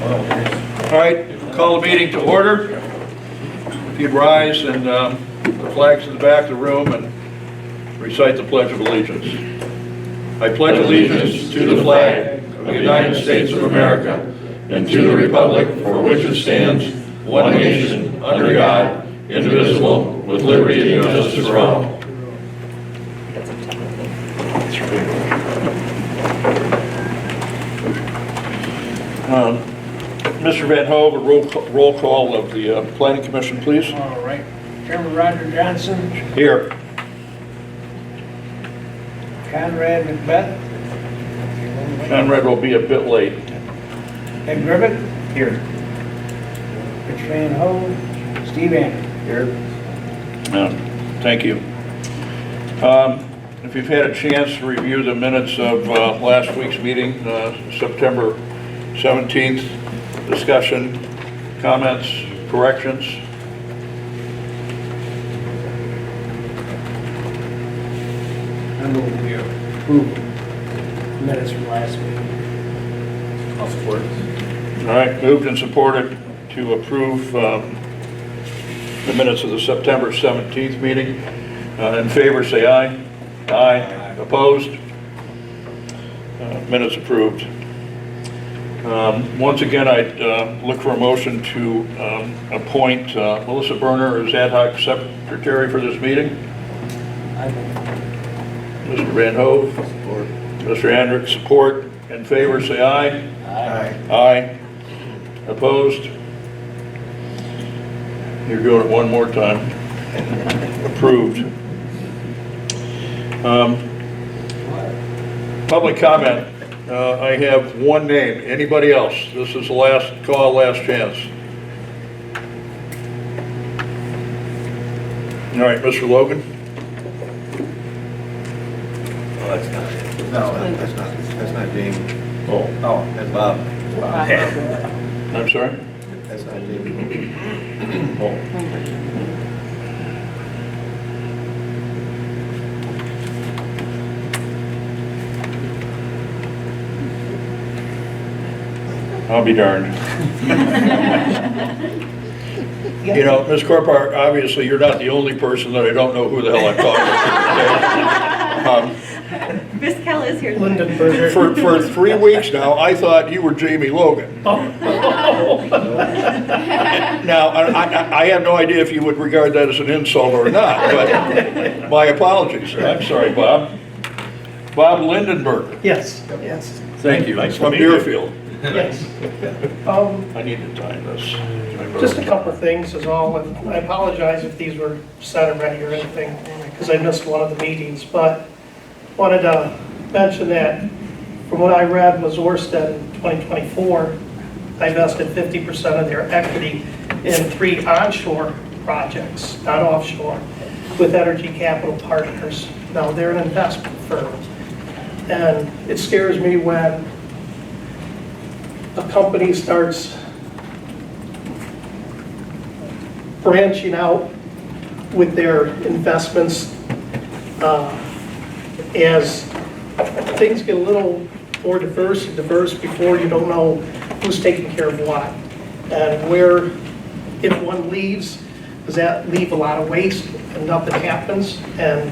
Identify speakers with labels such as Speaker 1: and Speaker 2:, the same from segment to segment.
Speaker 1: All right, call the meeting to order. If you'd rise and the flags in the back of the room and recite the Pledge of Allegiance. I pledge allegiance to the flag of the United States of America and to the republic for which it stands, one nation, under God, indivisible, with liberty and justice for all. Mr. Van Hove, a roll call of the Planning Commission, please.
Speaker 2: All right. Chairman Roger Johnson,
Speaker 1: Here.
Speaker 2: Conrad Macbeth,
Speaker 1: Conrad will be a bit late.
Speaker 2: Ed Griffith. Here. Rich Van Hove, Steve Andrew. Here.
Speaker 1: Thank you. If you've had a chance to review the minutes of last week's meeting, September 17th, discussion, comments, corrections?
Speaker 2: I move we approve minutes from last week.
Speaker 3: I'll support.
Speaker 1: All right, moved and supported to approve the minutes of the September 17th meeting. In favor, say aye. Aye. Opposed? Minutes approved. Once again, I'd look for a motion to appoint Melissa Berner as ad hoc secretary for this meeting. Mr. Van Hove.
Speaker 3: Support.
Speaker 1: Mr. Andrick, support. In favor, say aye.
Speaker 3: Aye.
Speaker 1: Aye. Opposed? You're doing it one more time. Approved. Public comment. I have one name. Anybody else? This is the last call, last chance. All right, Mr. Logan.
Speaker 3: Oh, that's not it. No, that's not Jamie.
Speaker 1: Oh,
Speaker 3: Oh, that's Bob.
Speaker 1: I'm sorry?
Speaker 3: That's not Jamie.
Speaker 1: Oh. I'll be darned. You know, Ms. Corpar, obviously you're not the only person that I don't know who the hell I'm talking to.
Speaker 4: Miss Kell is here.
Speaker 1: For 3 weeks now, I thought you were Jamie Logan. Now, I have no idea if you would regard that as an insult or not, but my apologies. I'm sorry, Bob. Bob Lindenberg.
Speaker 2: Yes, yes,
Speaker 1: Thank you. From Deerfield.
Speaker 2: yes.
Speaker 1: I need to time this.
Speaker 5: Just a couple of things is all, and I apologize if these were said already or anything, because I missed one of the meetings, but wanted to mention that from what I read was Orsted in 2024 divested 50% of their equity in 3 onshore projects, not offshore, with Energy Capital Partners. Now, they're an investment firm, and it scares me when a company starts branching out with their investments as things get a little more diverse before you don't know who's taking care of what. And where, if one leaves, does that leave a lot of waste and nothing happens and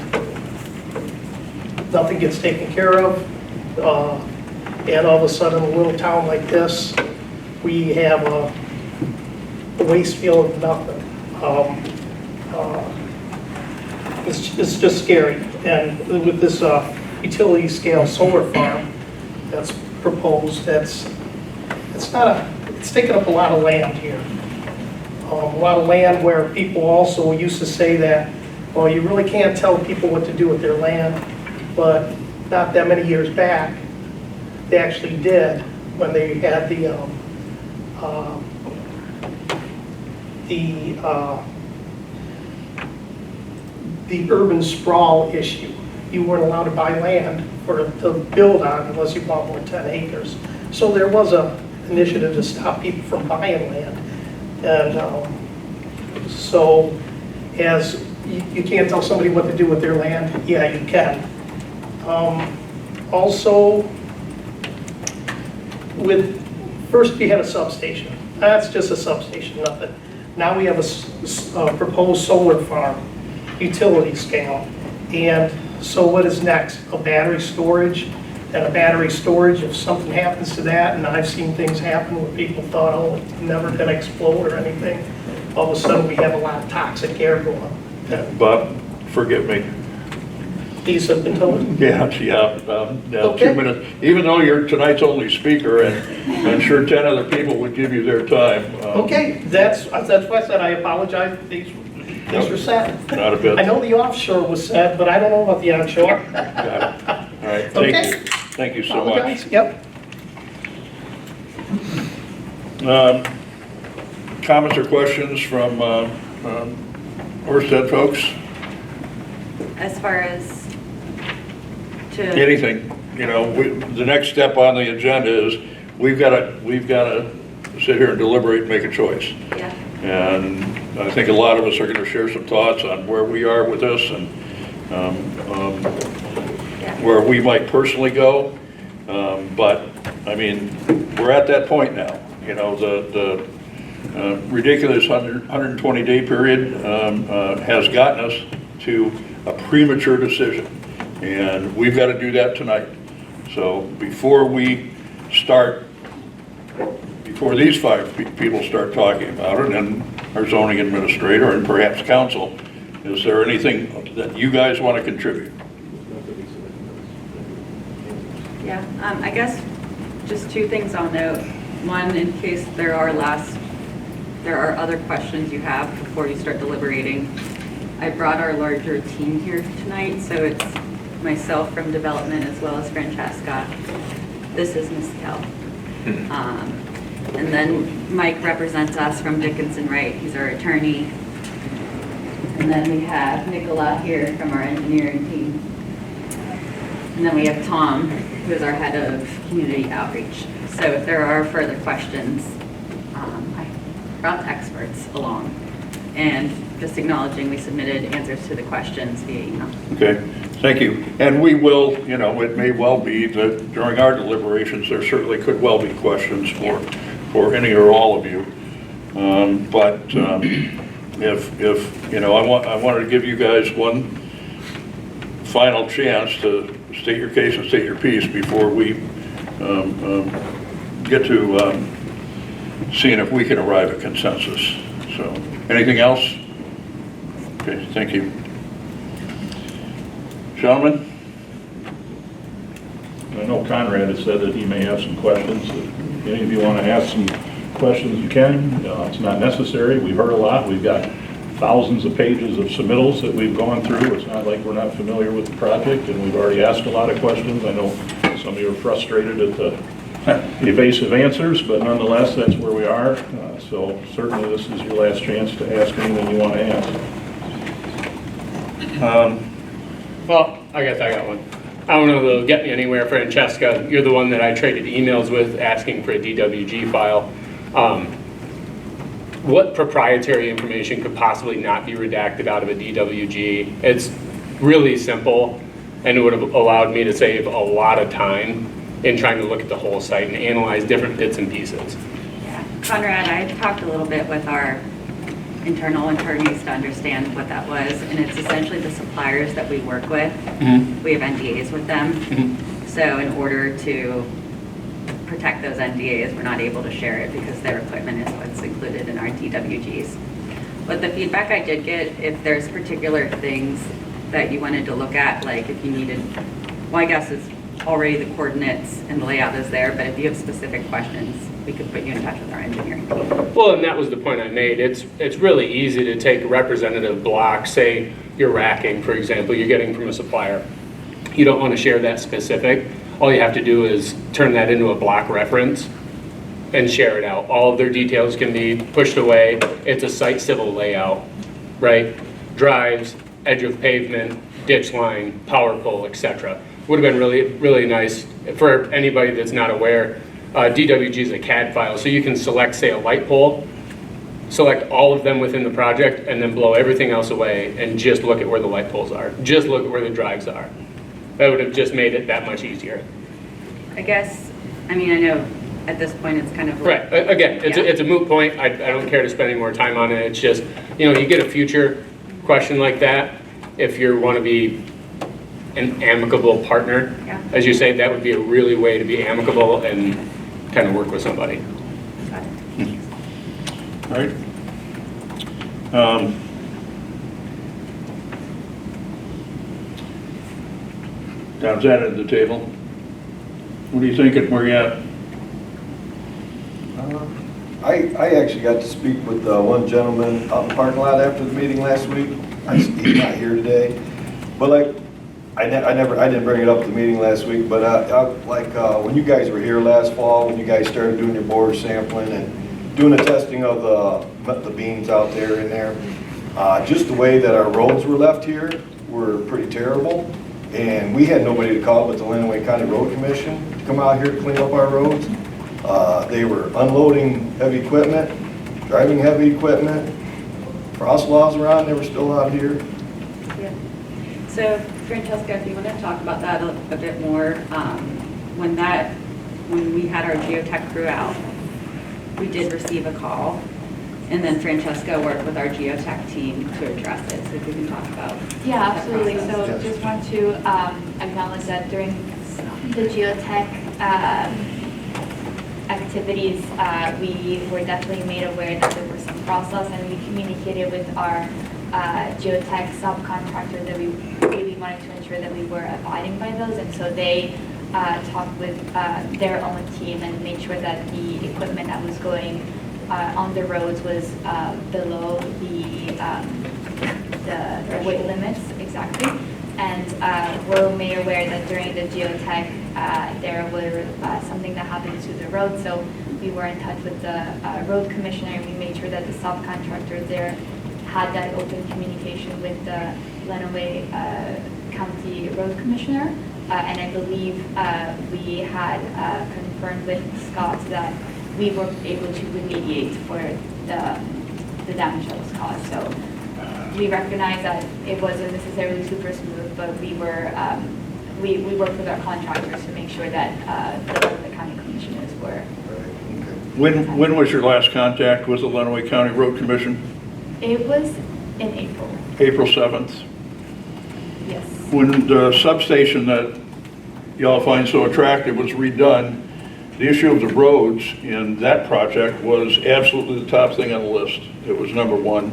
Speaker 5: nothing gets taken care of? And all of a sudden, a little town like this, we have a waste field of nothing. It's just scary. And with this utility scale solar farm that's proposed, it's taking up a lot of land here. A lot of land where people also used to say that, well, you really can't tell people what to do with their land, but not that many years back, they actually did when they had the urban sprawl issue. You weren't allowed to buy land to build on unless you bought more than 10 acres. So there was an initiative to stop people from buying land. And so as you can't tell somebody what to do with their land, yeah, you can. Also, with first you had a substation. That's just a substation, nothing. Now we have a proposed solar farm, utility scale. And so what is next? A battery storage? And a battery storage, if something happens to that, and I've seen things happen where people thought, oh, it's never gonna explode or anything, all of a sudden we have a lot of toxic air going.
Speaker 1: Bob, forgive me.
Speaker 5: These have been told?
Speaker 1: Yeah, 2 minutes. Even though you're tonight's only speaker, and I'm sure 10 other people would give you their time.
Speaker 5: Okay, that's why I said I apologize if these were said.
Speaker 1: Not a bit.
Speaker 5: I know the offshore was said, but I don't know about the onshore.
Speaker 1: Got it. All right,
Speaker 5: Okay.
Speaker 1: thank you so much.
Speaker 5: Apologize. Yep.
Speaker 1: Comments or questions from Orsted folks?
Speaker 4: As far as to,
Speaker 1: Anything, you know, the next step on the agenda is we've got to sit here and deliberate and make a choice.
Speaker 4: yeah,
Speaker 1: And I think a lot of us are going to share some thoughts on where we are with this and
Speaker 4: yeah,
Speaker 1: where we might personally go. But, I mean, we're at that point now. You know, the ridiculous 120-day period has gotten us to a premature decision. And we've got to do that tonight. So before these 5 people start talking about it, and our zoning administrator and perhaps council, is there anything that you guys want to contribute?
Speaker 4: yeah. I guess just 2 things I'll note. One, in case there are other questions you have before you start deliberating. I brought our larger team here tonight, so it's myself from development as well as Francesca. This is Ms. Kell. And then Mike represents us from Dickinson Wright. He's our attorney. And then we have Nicola here from our engineering team. And then we have Tom, who is our head of community outreach. So if there are further questions, I brought the experts along. And just acknowledging we submitted answers to the questions via email.
Speaker 1: Okay, thank you. And we will, you know, it may well be that during our deliberations, there certainly could well be questions for any or all of you. If you know, I wanted to give you guys one final chance to state your case and state your piece before we get to seeing if we can arrive at consensus. So, anything else? Okay, thank you. Gentlemen?
Speaker 6: I know Conrad has said that he may have some questions. If any of you want to ask some questions, you can. It's not necessary. We've heard a lot. We've got thousands of pages of submittals that we've gone through. It's not like we're not familiar with the project, and we've already asked a lot of questions. I know some of you are frustrated at the evasive answers, but nonetheless, that's where we are. So certainly this is your last chance to ask anything you want to ask.
Speaker 2: Well, I guess I got one. I don't know if it'll get me anywhere, Francesca. You're the one that I traded emails with asking for a DWG file. What proprietary information could possibly not be redacted out of a DWG? It's really simple, and it would have allowed me to save a lot of time in trying to look at the whole site and analyze different bits and pieces.
Speaker 4: Yeah, Conrad, I talked a little bit with our internal attorneys to understand what that was, and it's essentially the suppliers that we work with.
Speaker 2: Mm-hmm.
Speaker 4: We have NDAs with them.
Speaker 2: Mm-hmm.
Speaker 4: So in order to protect those NDAs, we're not able to share it because their equipment is what's included in our DWGs. But the feedback I did get, if there's particular things that you wanted to look at, like if you needed, well, I guess it's already the coordinates and the layout is there, but if you have specific questions, we could put you in touch with our engineering team.
Speaker 2: Well, and that was the point I made. It's really easy to take a representative block, say you're racking, for example, you're getting from a supplier. You don't want to share that specific. All you have to do is turn that into a block reference and share it out. All of their details can be pushed away. It's a site civil layout, right? Drives, edge of pavement, ditch line, power pole, etc. Would have been really, really nice for anybody that's not aware. DWG is a CAD file, so you can select, say, a light pole, select all of them within the project, and then blow everything else away and just look at where the light poles are. Just look at where the drives are. That would have just made it that much easier.
Speaker 4: I guess, I mean, I know at this point, it's kind of.
Speaker 2: Right, again,
Speaker 4: Yeah.
Speaker 2: it's a moot point, I don't care to spend any more time on it, it's just, you know, you get a future question like that, if you want to be an amicable partner,
Speaker 4: Yeah.
Speaker 2: as you say, that would be a really way to be amicable and kind of work with somebody.
Speaker 4: Got it.
Speaker 1: All right. Tom's added to the table. What are you thinking, where you at?
Speaker 3: I actually got to speak with one gentleman out in the parking lot after the meeting last week. He's not here today. But like, I didn't bring it up at the meeting last week, but when you guys were here last fall, when you guys started doing your board sampling and doing the testing of the beans out there in there, just the way that our roads were left here were pretty terrible. And we had nobody to call but the Lenawee County Road Commission to come out here to clean up our roads. They were unloading heavy equipment, driving heavy equipment. Frost laws were on, they were still out here.
Speaker 4: Yeah. So Francesca, if you want to talk about that a bit more, when we had our geotech crew out, we did receive a call, and then Francesca worked with our geotech team to address it. So if we can talk about.
Speaker 7: Yeah,
Speaker 4: that
Speaker 7: absolutely. So
Speaker 4: process.
Speaker 7: just want to acknowledge that during the geotech activities, we were definitely made aware that there was some process, and we communicated with our geotech subcontractor that we really wanted to ensure that we were abiding by those, and so they talked with their own team and made sure that the equipment that was going on the roads was below the weight limits, exactly. And we're made aware that during the geotech, there was something that happened to the road, so we were in touch with the road commissioner, and we made sure that the subcontractor there had that open communication with the Lenawee County Road Commissioner, and I believe we had confirmed with Scott that we were able to remediate for the damage that was caused. So we recognize that it wasn't necessarily super smooth, but we were we worked with our contractors to make sure that the county commissioners were.
Speaker 1: When was your last contact with the Lenawee County Road Commission?
Speaker 7: It was in April.
Speaker 1: April 7th.
Speaker 7: Yes.
Speaker 1: When the substation that y'all find so attractive was redone, the issue of the roads in that project was absolutely the top thing on the list. It was number one.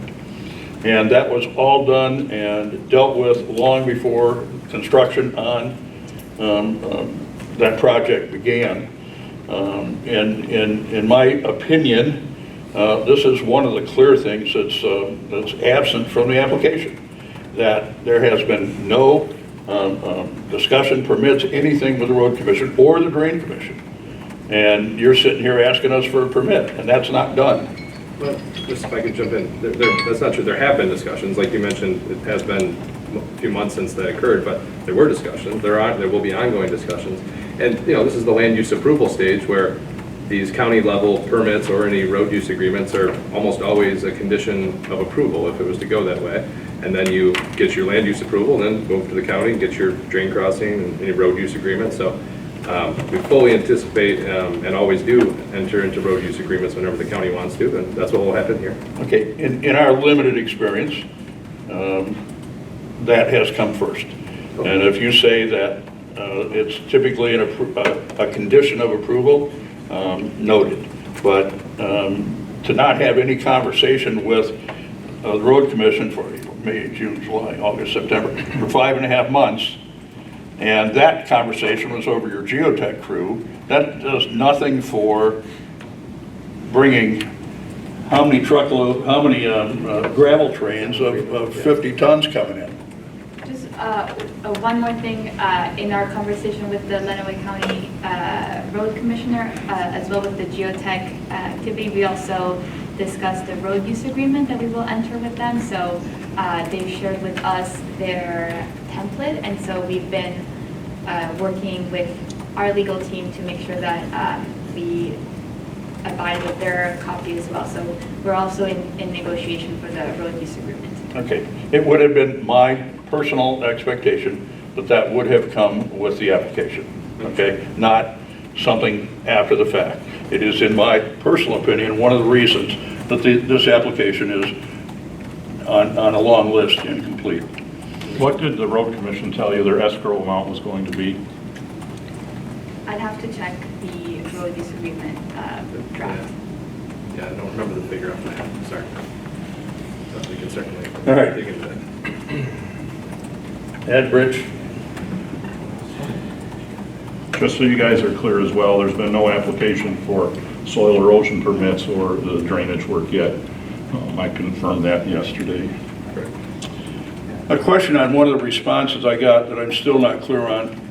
Speaker 1: And that was all done and dealt with long before construction on that project began. And in my opinion, this is one of the clear things that's absent from the application, that there has been no discussion, permits, anything with the Road Commission or the Drain Commission. And you're sitting here asking us for a permit, and that's not done.
Speaker 8: Well, just if I could jump in, that's not true. There have been discussions, like you mentioned, it has been a few months since that occurred, but there were discussions. There will be ongoing discussions. And, you know, this is the land use approval stage where these county level permits or any road use agreements are almost always a condition of approval if it was to go that way. And then you get your land use approval, then move to the county and get your drain crossing and any road use agreement. So we fully anticipate and always do enter into road use agreements whenever the county wants to, and that's what will happen here.
Speaker 1: Okay, in our limited experience, that has come first. And if you say that it's typically a condition of approval, noted. But to not have any conversation with the Road Commission for May, June, July, August, September, for 5.5 months, and that conversation was over your geotech crew, that does nothing for bringing how many gravel trains of 50 tons coming in.
Speaker 7: Just one more thing, in our conversation with the Lenawee County Road Commissioner, as well with the geotech activity, we also discussed the road use agreement that we will enter with them. So they've shared with us their template, and so we've been working with our legal team to make sure that we abide with their copy as well. So we're also in negotiation for the road use agreement.
Speaker 1: Okay, it would have been my personal expectation that that would have come with the application, okay? Not something after the fact. it is, in my personal opinion, one of the reasons that this application is on a long list incomplete.
Speaker 6: What did the road commission tell you their escrow amount was going to be?
Speaker 7: I'd have to check the road use agreement draft.
Speaker 8: Yeah, I don't remember the figure off my head, sorry. But we can certainly
Speaker 1: All right.
Speaker 8: dig into that.
Speaker 1: Ed, Rich?
Speaker 6: Just so you guys are clear as well, there's been no application for soil erosion permits or the drainage work yet. I confirmed that yesterday.
Speaker 1: A question on one of the responses I got that I'm still not clear on.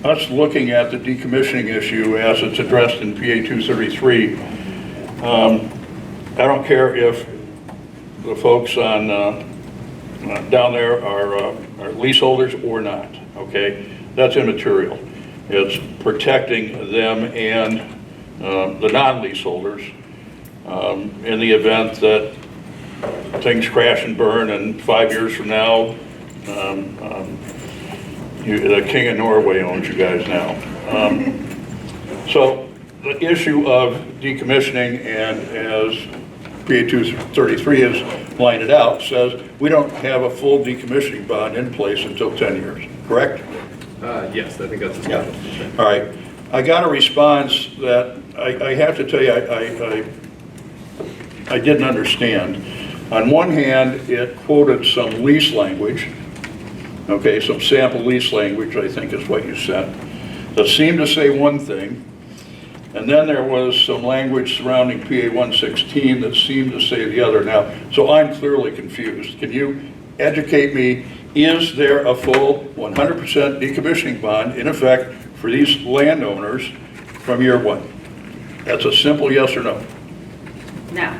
Speaker 1: Us looking at the decommissioning issue as it's addressed in PA 233, I don't care if the folks on down there are leaseholders or not, okay? That's immaterial. It's protecting them and the non-leaseholders in the event that things crash and burn and 5 years from now, the King of Norway owns you guys now. So the issue of decommissioning, and as PA 233 has lined it out, says we don't have a full decommissioning bond in place until 10 years, correct?
Speaker 8: Yes, I think that's the
Speaker 1: Yeah.
Speaker 8: schedule.
Speaker 1: All right. I got a response that I have to tell you I didn't understand. On one hand, it quoted some lease language, okay, some sample lease language, I think is what you sent, that seemed to say one thing, and then there was some language surrounding PA 116 that seemed to say the other. Now, so I'm clearly confused. Can you educate me? Is there a full 100% decommissioning bond in effect for these landowners from year one? That's a simple yes or no.
Speaker 4: No.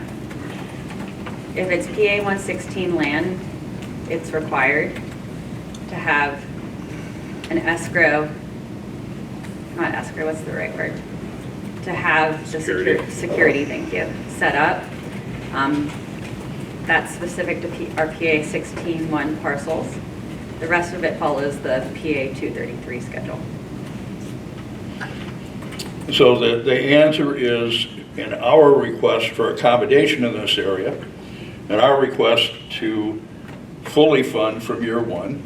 Speaker 4: If it's PA 116 land, it's required to have an escrow, not escrow, what's the right word? To have the security, thank you, set up. That's specific to our PA 16-1 parcels. The rest of it follows the PA 233 schedule.
Speaker 1: So the answer is, in our request for accommodation in this area, and our request to fully fund from year one,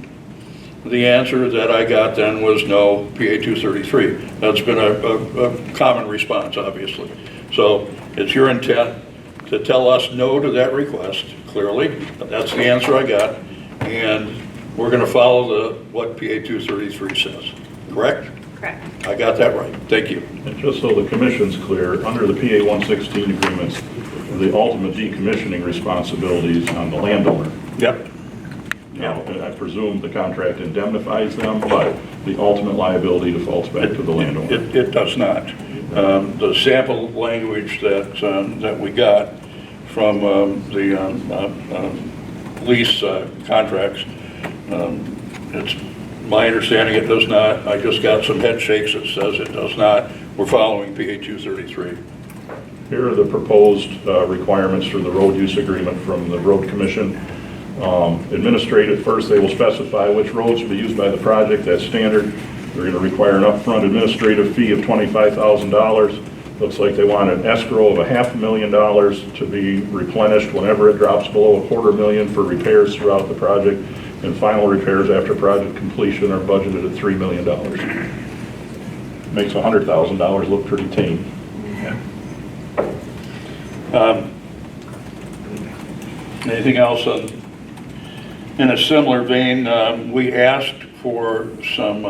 Speaker 1: the answer that I got then was no, PA 233. That's been a common response, obviously. So it's your intent to tell us no to that request, clearly. That's the answer I got. And we're going to follow what PA 233 says, correct?
Speaker 4: Correct.
Speaker 1: I got that right. Thank you.
Speaker 6: And just so the commission's clear, under the PA 116 agreements, the ultimate decommissioning responsibility is on the landowner.
Speaker 1: Yep.
Speaker 6: Now, I presume the contract indemnifies them, but the ultimate liability defaults back to the landowner.
Speaker 1: It does not. The sample language that we got from the lease contracts, it's my understanding it does not. I just got some head shakes that says it does not. We're following PA 233.
Speaker 6: Here are the proposed requirements for the road use agreement from the road commission. Administrative, first they will specify which roads to be used by the project. That's standard. They're going to require an upfront administrative fee of $25,000. Looks like they want an escrow of $500,000 to be replenished whenever it drops below $250,000 for repairs throughout the project, and final repairs after project completion are budgeted at $3 million. Makes $100,000 look pretty tame.
Speaker 1: Anything else in a similar vein? We asked for some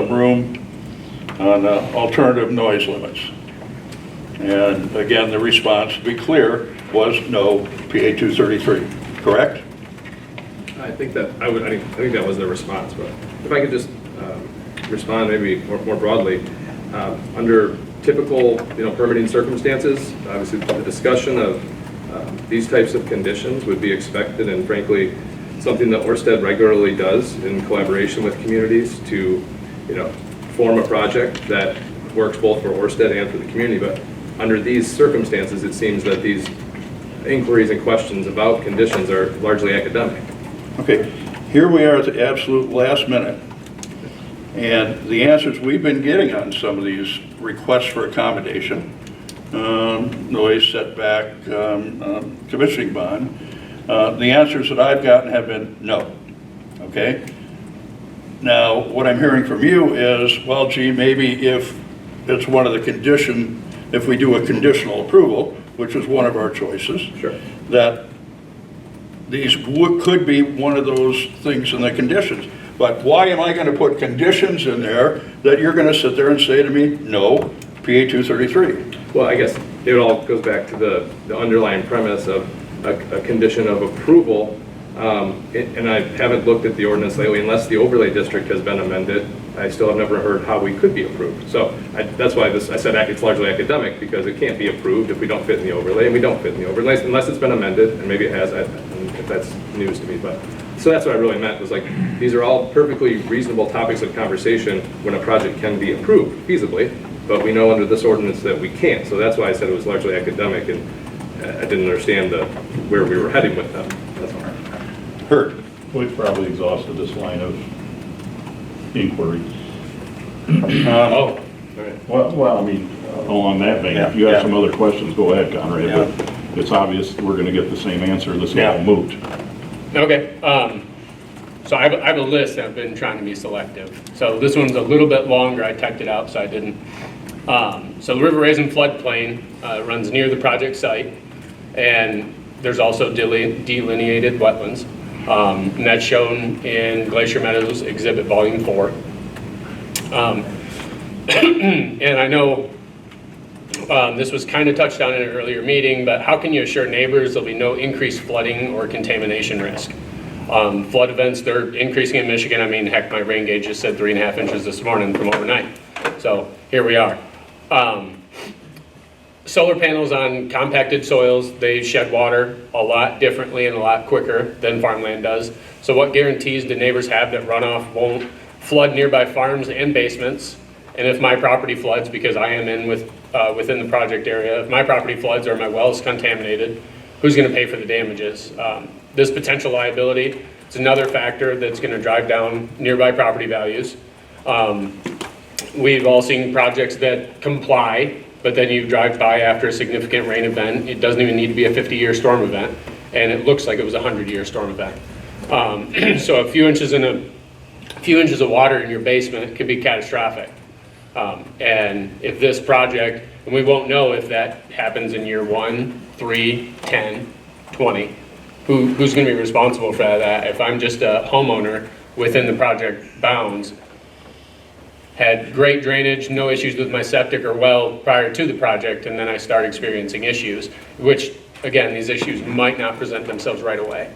Speaker 1: room on alternative noise limits. And again, the response, to be clear, was no, PA 233, correct?
Speaker 8: I think that that was the response, but if I could just respond maybe more broadly. Under typical, permitting circumstances, obviously the discussion of these types of conditions would be expected, and frankly, something that Orsted regularly does in collaboration with communities to, form a project that works both for Orsted and for the community. But under these circumstances, it seems that these inquiries and questions about conditions are largely academic.
Speaker 1: Okay, here we are at the absolute last minute, And the answers we've been getting on some of these requests for accommodation, noise, setback, commissioning bond, the answers that I've gotten have been no, okay? Now, what I'm hearing from you is, well, gee, maybe if it's one of the condition, if we do a conditional approval, which is one of our choices,
Speaker 8: Sure.
Speaker 1: that these could be one of those things in the conditions. But why am I gonna put conditions in there that you're gonna sit there and say to me, no, PA 233?
Speaker 8: Well, I guess it all goes back to the underlying premise of a condition of approval. And I haven't looked at the ordinance lately, unless the overlay district has been amended. I still have never heard how we could be approved. So that's why I said it's largely academic, because it can't be approved if we don't fit in the overlay, and we don't fit in the overlay, unless it's been amended, and maybe it has, if that's news to me. But so that's what I really meant, was like, these are all perfectly reasonable topics of conversation when a project can be approved feasibly, but we know under this ordinance that we can't. So that's why I said it was largely academic, and I didn't understand where we were heading with them. That's all.
Speaker 1: Heard.
Speaker 6: We've probably exhausted this line of inquiry.
Speaker 2: All right.
Speaker 6: Well, I mean, along that vein, if you have some other questions, go ahead, Conrad, but it's obvious we're gonna get the same answer, this is all moot.
Speaker 2: Okay, so I have a list, and I've been trying to be selective. So this one's a little bit longer, I typed it out, so I didn't. So the River Raisin floodplain runs near the project site, and there's also delineated wetlands. And that's shown in Glacier Meadows Exhibit Volume 4. And I know this was kind of touched on in an earlier meeting, but how can you assure neighbors there'll be no increased flooding or contamination risk? Flood events, they're increasing in Michigan. I mean, heck, my rain gauge just said 3.5 inches this morning from overnight. So here we are. Solar panels on compacted soils, they shed water a lot differently and a lot quicker than farmland does. So what guarantees do neighbors have that runoff won't flood nearby farms and basements? And if my property floods, because I am within the project area, if my property floods or my well is contaminated, who's going to pay for the damages? This potential liability is another factor that's going to drive down nearby property values. We've all seen projects that comply, but then you drive by after a significant rain event. It doesn't even need to be a 50-year storm event, and it looks like it was a 100-year storm event. So a few inches of water in your basement could be catastrophic. And if this project, and we won't know if that happens in year 1, 3, 10, 20, who's going to be responsible for that? If I'm just a homeowner within the project bounds, had great drainage, no issues with my septic or well prior to the project, and then I start experiencing issues, which, again, these issues might not present themselves right away.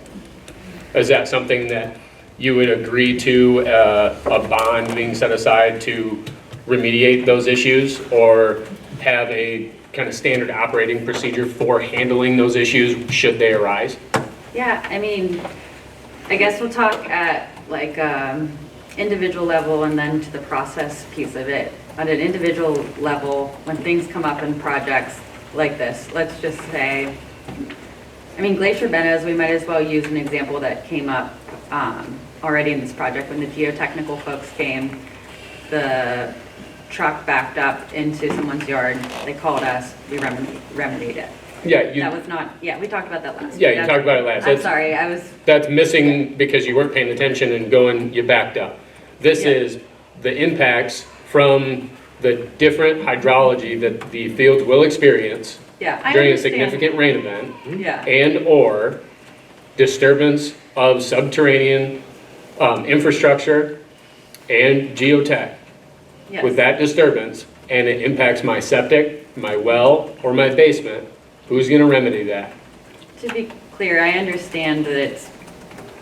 Speaker 2: Is that something that you would agree to, a bond being set aside to remediate those issues, or have a kind of standard operating procedure for handling those issues should they arise?
Speaker 4: Yeah, I mean, I guess we'll talk at like individual level and then to the process piece of it. On an individual level, when things come up in projects like this, let's just say, I mean, Glacier Meadows, we might as well use an example that came up already in this project. When the geotechnical folks came, the truck backed up into someone's yard, they called us, we remedied it.
Speaker 2: Yeah,
Speaker 4: That was not, yeah, we talked about that last week.
Speaker 2: Yeah, you talked about it last.
Speaker 4: I'm sorry, I was,
Speaker 2: That's missing because you weren't paying attention and you backed up. This
Speaker 4: Yeah.
Speaker 2: is the impacts from the different hydrology that the fields will experience
Speaker 4: yeah, I
Speaker 2: during a
Speaker 4: understand.
Speaker 2: significant rain event,
Speaker 4: Yeah,
Speaker 2: and/or disturbance of subterranean infrastructure and geotech.
Speaker 4: yes.
Speaker 2: With that disturbance, and it impacts my septic, my well, or my basement, who's gonna remedy that?
Speaker 4: To be clear, I understand that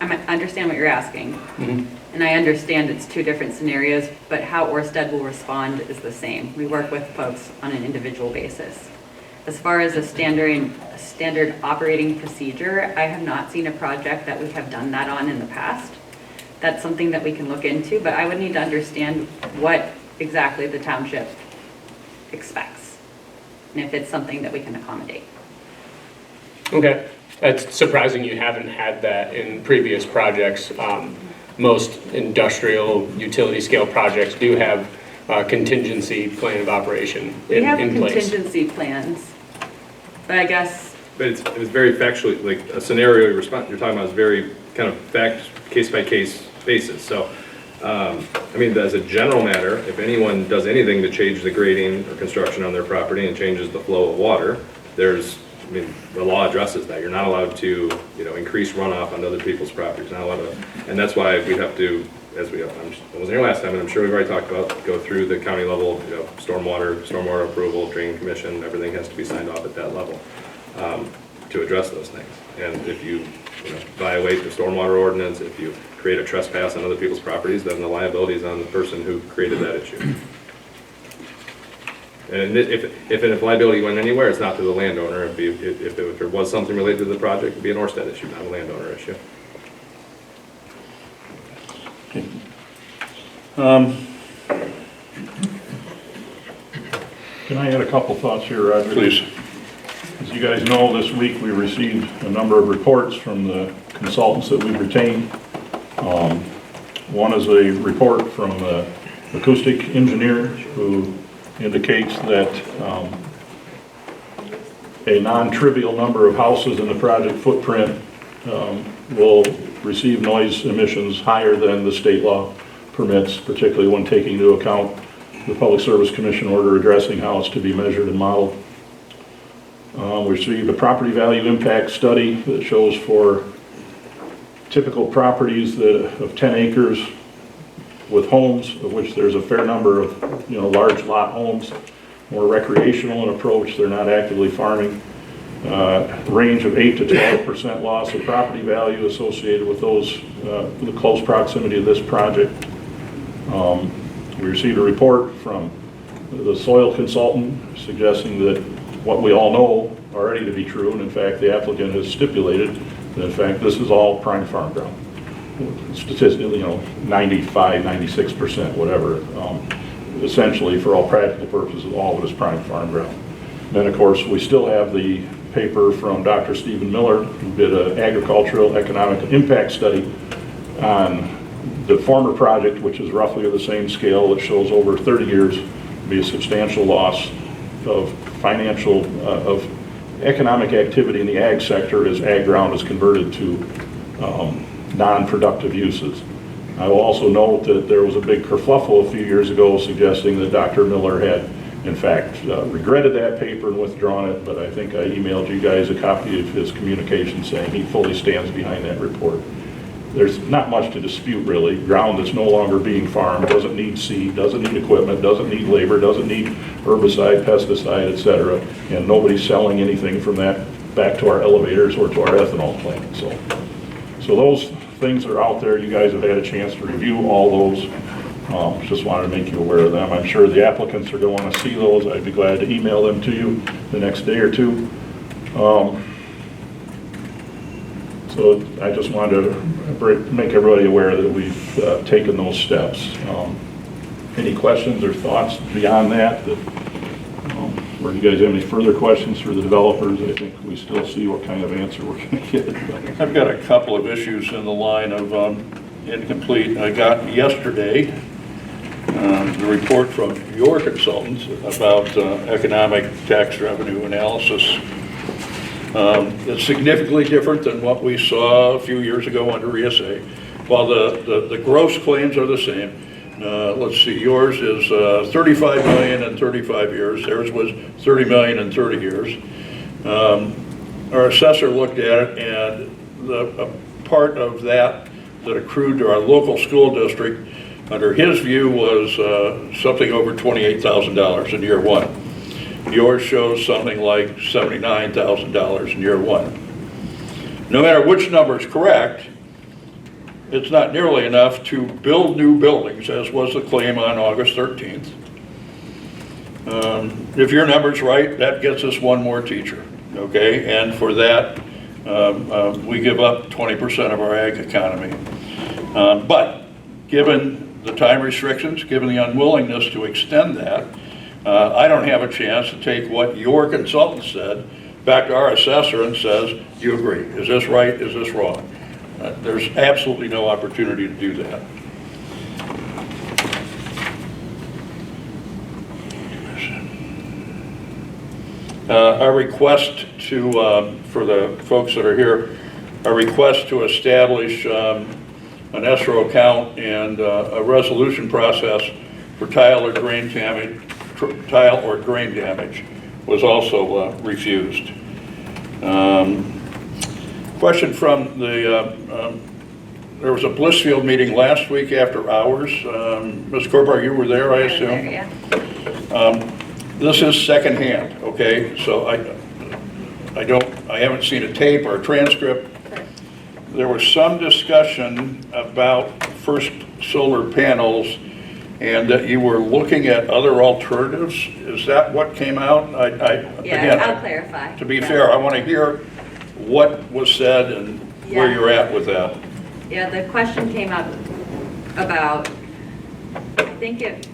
Speaker 4: I understand what you're asking. And I understand it's two different scenarios, but how Orsted will respond is the same. We work with folks on an individual basis. As far as a standard operating procedure, I have not seen a project that we have done that on in the past. That's something that we can look into, but I would need to understand what exactly the township expects, and if it's something that we can accommodate.
Speaker 2: Okay, that's surprising you haven't had that in previous projects. most industrial utility scale projects do have a contingency plan of operation
Speaker 4: We have
Speaker 2: in place.
Speaker 4: contingency plans, but I guess,
Speaker 8: But it's very factually, like a scenario you're talking about is very kind of case by case basis. So, I mean, as a general matter, if anyone does anything to change the grading or construction on their property and changes the flow of water, I mean, the law addresses that. You're not allowed to, increase runoff on other people's properties. Not allowed to, and that's why we have to, I wasn't here last time, and I'm sure we've already talked about, go through the county level, stormwater approval, drain commission, everything has to be signed off at that level to address those things. And if you violate the stormwater ordinance, if you create a trespass on other people's properties, then the liability is on the person who created that issue. And if liability went anywhere, it's not to the landowner. If there was something related to the project, it'd be an Orsted issue, not a landowner issue.
Speaker 6: Can I add a couple thoughts here, Roger?
Speaker 1: Please.
Speaker 6: As you guys know, this week we received a number of reports from the consultants that we've retained. One is a report from the acoustic engineer who indicates that a non-trivial number of houses in the project footprint will receive noise emissions higher than the state law permits, particularly when taking into account the Public Service Commission order addressing how it's to be measured and modeled. We received a property value impact study that shows for typical properties of 10 acres with homes, of which there's a fair number of large lot homes, more recreational in approach, they're not actively farming. Range of 8 to 12% loss of property value associated with those, the close proximity of this project. We received a report from the soil consultant suggesting that what we all know already to be true, and in fact the applicant has stipulated that in fact this is all prime farm ground. Statistically, 95, 96%, whatever. Essentially, for all practical purposes, all of it is prime farm ground. Then of course we still have the paper from Dr. Stephen Miller, who did an agricultural economic impact study on the former project, which is roughly of the same scale, that shows over 30 years to be a substantial loss of of economic activity in the ag sector as ag ground is converted to non-productive uses. I will also note that there was a big kerfluffle a few years ago suggesting that Dr. Miller had in fact regretted that paper and withdrawn it, but I think I emailed you guys a copy of his communication saying he fully stands behind that report. There's not much to dispute really. Ground that's no longer being farmed doesn't need seed, doesn't need equipment, doesn't need labor, doesn't need herbicide, pesticide, etc. And nobody's selling anything from that back to our elevators or to our ethanol plant. So those things are out there. You guys have had a chance to review all those. Just wanted to make you aware of them. I'm sure the applicants are going to want to see those. I'd be glad to email them to you the next day or two. So I just wanted to make everybody aware that we've taken those steps. Any questions or thoughts beyond that? Or do you guys have any further questions for the developers? I think we still see what kind of answer we're going to get.
Speaker 1: I've got a couple of issues in the line of incomplete. I got yesterday the report from your consultants about economic tax revenue analysis. It's significantly different than what we saw a few years ago under ESA. While the gross claims are the same, let's see, yours is 35 million in 35 years. Theirs was 30 million in 30 years. Our assessor looked at it, and a part of that accrued to our local school district, under his view, was something over $28,000 in year one. Yours shows something like $79,000 in year one. No matter which number is correct, it's not nearly enough to build new buildings, as was the claim on August 13th. If your number's right, that gets us one more teacher, okay? And for that, we give up 20% of our ag economy. But given the time restrictions, given the unwillingness to extend that, I don't have a chance to take what your consultant said back to our assessor and says, do you agree? Is this right? Is this wrong? There's absolutely no opportunity to do that. Our request to, for the folks that are here, a request to establish an escrow account and a resolution process for tile or grain damage was also refused. Question from the, there was a Blissfield meeting last week after hours. Ms. Corbar, you were there, I assume?
Speaker 4: Yeah.
Speaker 1: This is secondhand, okay? So I haven't seen a tape or a transcript. There was some discussion about First Solar panels and that you were looking at other alternatives. Is that what came out?
Speaker 4: Yeah, I'll clarify.
Speaker 1: To be fair, I want to hear what was said and where
Speaker 4: Yeah.
Speaker 1: you're at with that.
Speaker 4: Yeah, the question came up about, I think it,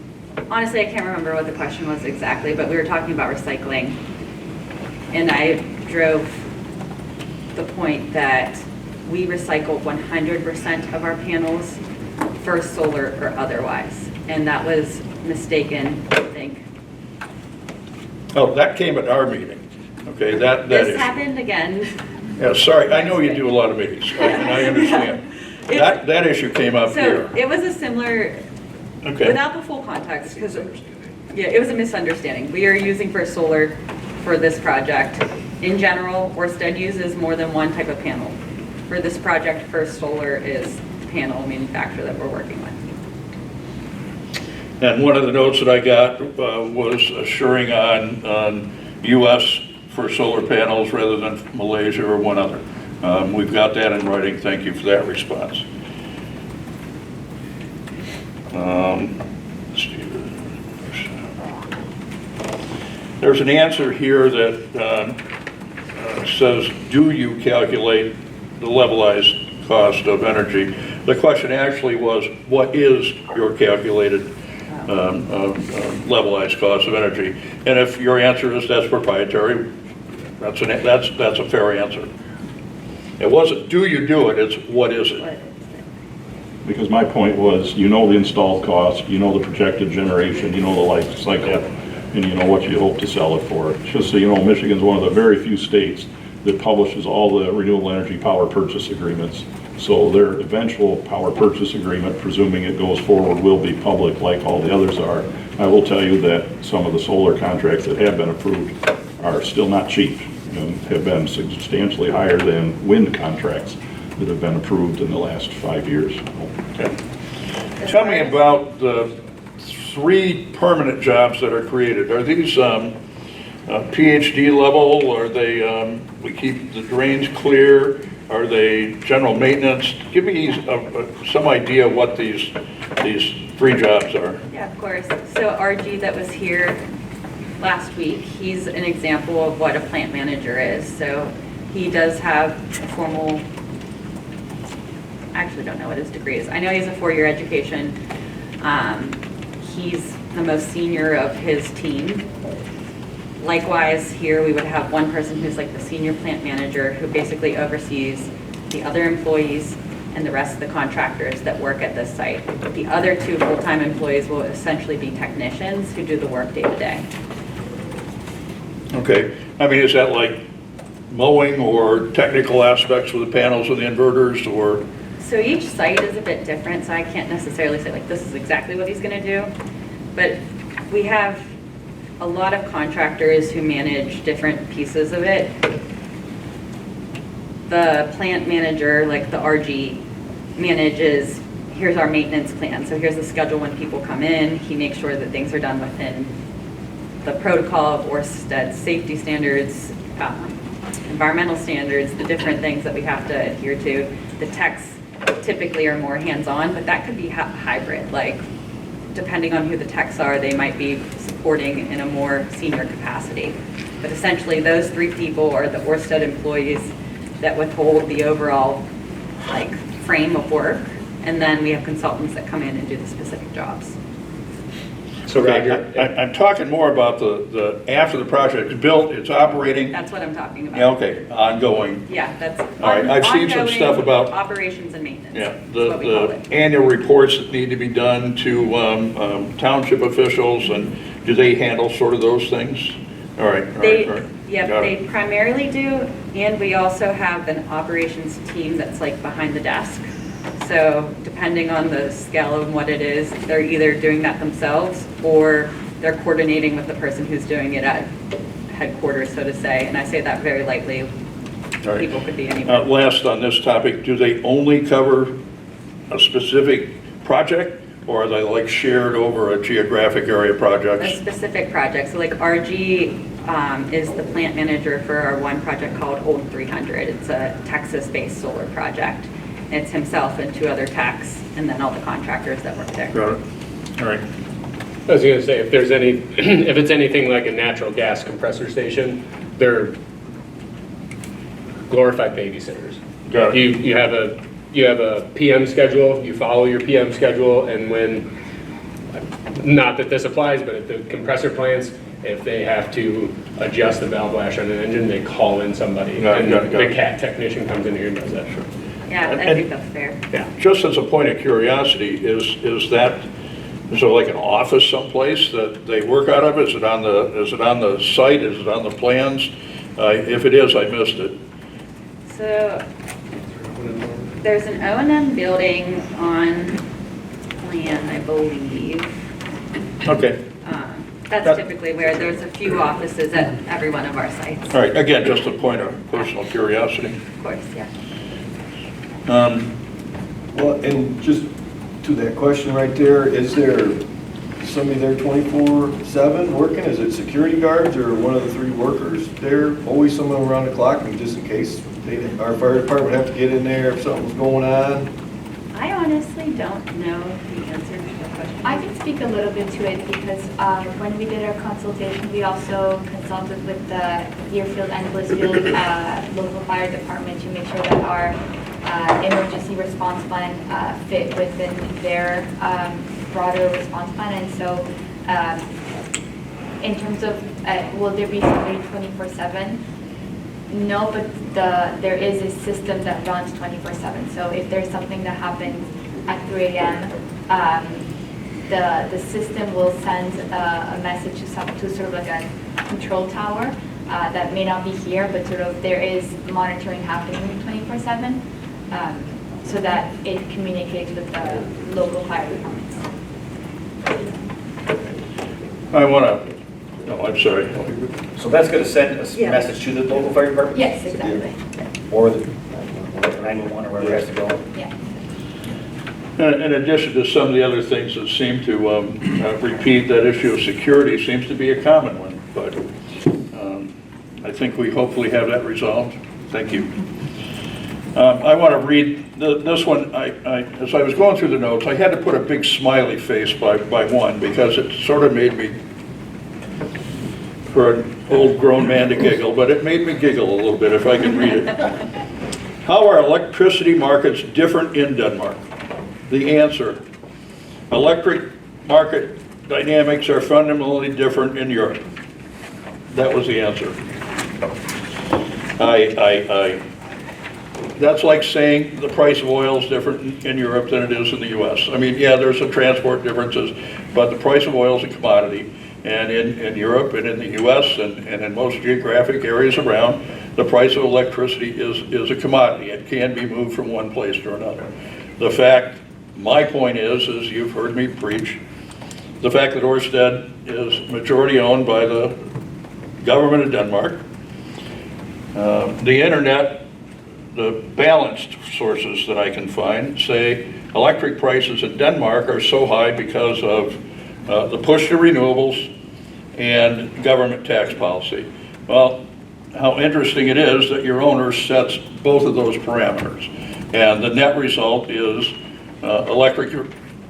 Speaker 4: honestly, I can't remember what the question was exactly, but we were talking about recycling. And I drove the point that we recycle 100% of our panels, First Solar or otherwise. And that was mistaken, I think.
Speaker 1: Oh, that came at our meeting, okay? That
Speaker 4: This
Speaker 1: issue.
Speaker 4: happened again.
Speaker 1: Yeah, sorry, I know you do a lot of meetings, and I understand. That issue came up here.
Speaker 4: So it was a similar,
Speaker 1: Okay.
Speaker 4: without the full context, because, yeah, it was a misunderstanding. We are using First Solar for this project. In general, Orsted uses more than one type of panel. For this project, First Solar is the panel manufacturer that we're working with.
Speaker 1: And one of the notes that I got was assuring on US for solar panels rather than Malaysia or one other. We've got that in writing. Thank you for that response. There's an answer here that says, do you calculate the levelized cost of energy? The question actually was, what is your calculated levelized cost of energy? And if your answer is that's proprietary, that's a fair answer. It wasn't, do you do it, it's what is it?
Speaker 6: Because my point was, you know the installed cost, you know the projected generation, you know the life cycle, and you know what you hope to sell it for. Just so you know, Michigan's one of the very few states that publishes all the renewable energy power purchase agreements. So their eventual power purchase agreement, presuming it goes forward, will be public like all the others are. I will tell you that some of the solar contracts that have been approved are still not cheap and have been substantially higher than wind contracts that have been approved in the last 5 years.
Speaker 1: Okay. Tell me about the 3 permanent jobs that are created. Are these PhD level? Are they, we keep the drains clear? Are they general maintenance? Give me some idea what these 3 jobs are.
Speaker 4: Yeah, of course. So RG that was here last week, he's an example of what a plant manager is. So he does have a formal, I actually don't know what his degree is. I know he's a 4-year education. He's the most senior of his team. Likewise, here we would have one person who's like the senior plant manager who basically oversees the other employees and the rest of the contractors that work at this site. The other 2 full-time employees will essentially be technicians who do the work day to day.
Speaker 1: Okay. I mean, is that like mowing or technical aspects with the panels or the inverters or?
Speaker 4: So each site is a bit different, so I can't necessarily say like this is exactly what he's going to do. But we have a lot of contractors who manage different pieces of it. The plant manager, like the RG, manages, here's our maintenance plan. So here's the schedule when people come in. He makes sure that things are done within the protocol of Orsted safety standards, environmental standards, the different things that we have to adhere to. The techs typically are more hands-on, but that could be hybrid. Like, depending on who the techs are, they might be supporting in a more senior capacity. But essentially, those 3 people are the Orsted employees that withhold the overall like frame of work, and then we have consultants that come in and do the specific jobs.
Speaker 2: So
Speaker 1: Okay,
Speaker 2: Roger,
Speaker 1: I'm talking more about the, after the project is built, it's operating,
Speaker 4: That's what I'm talking about.
Speaker 1: yeah, okay, ongoing.
Speaker 4: Yeah, that's.
Speaker 1: All right, I've seen some
Speaker 4: ongoing
Speaker 1: stuff about-
Speaker 4: Operations and maintenance.
Speaker 1: Yeah,
Speaker 4: That's what we call
Speaker 1: the
Speaker 4: it.
Speaker 1: annual reports that need to be done to township officials, and do they handle sort of those things? All right, all right, all right.
Speaker 4: Yeah,
Speaker 1: Got
Speaker 4: they
Speaker 1: it.
Speaker 4: primarily do, and we also have an operations team that's like behind the desk. So depending on the scale of what it is, they're either doing that themselves or they're coordinating with the person who's doing it at headquarters, so to say. And I say that very lightly.
Speaker 1: All right.
Speaker 4: People could be anywhere.
Speaker 1: Last on this topic, do they only cover a specific project, or are they like shared over a geographic area
Speaker 4: A
Speaker 1: projects?
Speaker 4: specific project, so like RG is the plant manager for our one project called Old 300. It's a Texas-based solar project. It's himself and 2 other techs, and then all the contractors that work there.
Speaker 1: Got it. All right.
Speaker 2: I was gonna say, if there's any, if it's anything like a natural gas compressor station, they're glorified babysitters.
Speaker 1: Got it.
Speaker 2: You have a PM schedule, you follow your PM schedule, and when, not that this applies, but at the compressor plants, if they have to adjust the valve lash on an engine, they call in somebody,
Speaker 1: Got it,
Speaker 2: and
Speaker 1: got it, got
Speaker 2: the
Speaker 1: it.
Speaker 2: CAT technician comes in here and does that.
Speaker 4: Yeah, I
Speaker 1: And-
Speaker 4: think that's fair.
Speaker 2: Yeah.
Speaker 1: Just as a point of curiosity, is there like an office someplace that they work out of? Is it on the site? Is it on the plans? If it is, I missed it.
Speaker 4: So there's an O&M building on plan, I believe.
Speaker 1: Okay.
Speaker 4: That's typically where there's a few offices at every one of our sites.
Speaker 1: All right, again, just a point of personal curiosity.
Speaker 4: Of course, yeah.
Speaker 3: Well, and just to that question right there, is there somebody there 24/7 working? Is it security guards or one of the 3 workers there? Always someone around the clock, and just in case our fire department have to get in there if something's going on?
Speaker 4: I honestly don't know the answer to the question.
Speaker 7: I can speak a little bit to it because when we did our consultation, we also consulted with the Deerfield and Blissfield local fire department to make sure that our emergency response plan fit within their broader response plan. And so in terms of, will there be somebody 24/7? No, but there is a system that runs 24/7. So if there's something that happens at 3 a.m., the system will send a message to sort of like a control tower that may not be here, but sort of there is monitoring happening 24/7, so that it communicates with the local fire departments.
Speaker 1: I want to, no, I'm sorry.
Speaker 9: So that's going to send a
Speaker 4: Yeah.
Speaker 9: message to the local fire department?
Speaker 7: Yes, exactly.
Speaker 9: Or the 911 or wherever it has to go?
Speaker 7: Yeah.
Speaker 1: In addition to some of the other things that seem to repeat, that issue of security seems to be a common one, but I think we hopefully have that resolved. Thank you. I want to read this one. As I was going through the notes, I had to put a big smiley face by one because it sort of made me, for an old grown man to giggle, but it made me giggle a little bit if I could read it. How are electricity markets different in Denmark? The answer, electric market dynamics are fundamentally different in Europe. That was the answer. That's like saying the price of oil is different in Europe than it is in the US. I mean, yeah, there's some transport differences, but the price of oil is a commodity. And in Europe and in the US and in most geographic areas around, the price of electricity is a commodity. It can be moved from one place to another. The fact, my point is you've heard me preach, the fact that Orsted is majority owned by the government of Denmark, the internet, the balanced sources that I can find say electric prices in Denmark are so high because of the push to renewables and government tax policy. Well, how interesting it is that your owner sets both of those parameters. And the net result is electric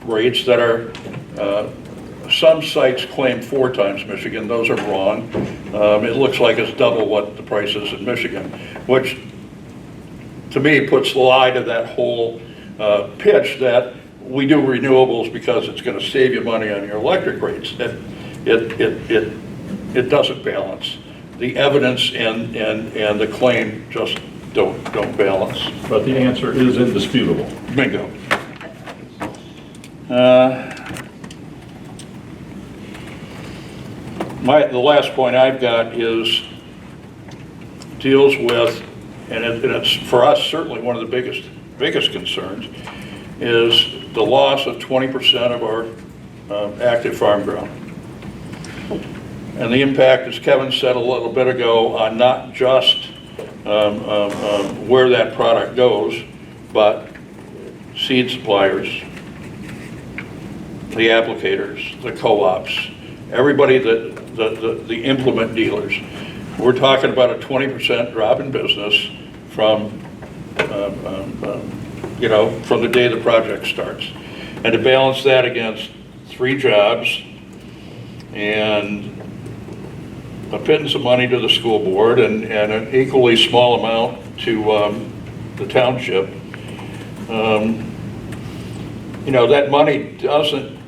Speaker 1: rates that are, some sites claim 4 times Michigan. Those are wrong. It looks like it's double what the price is in Michigan, which to me puts the lie to that whole pitch that we do renewables because it's gonna save you money on your electric rates. It doesn't balance. The evidence and the claim just don't balance.
Speaker 6: But the answer is indisputable.
Speaker 1: Bingo. The last point I've got deals with, and it's for us certainly one of the biggest concerns, is the loss of 20% of our active farm ground. And the impact, as Kevin said a little bit ago, on not just where that product goes, but seed suppliers, the applicators, the co-ops, everybody the implement dealers. We're talking about a 20% drop in business from from the day the project starts. And to balance that against 3 jobs and a pittance of money to the school board and an equally small amount to the township, that money doesn't,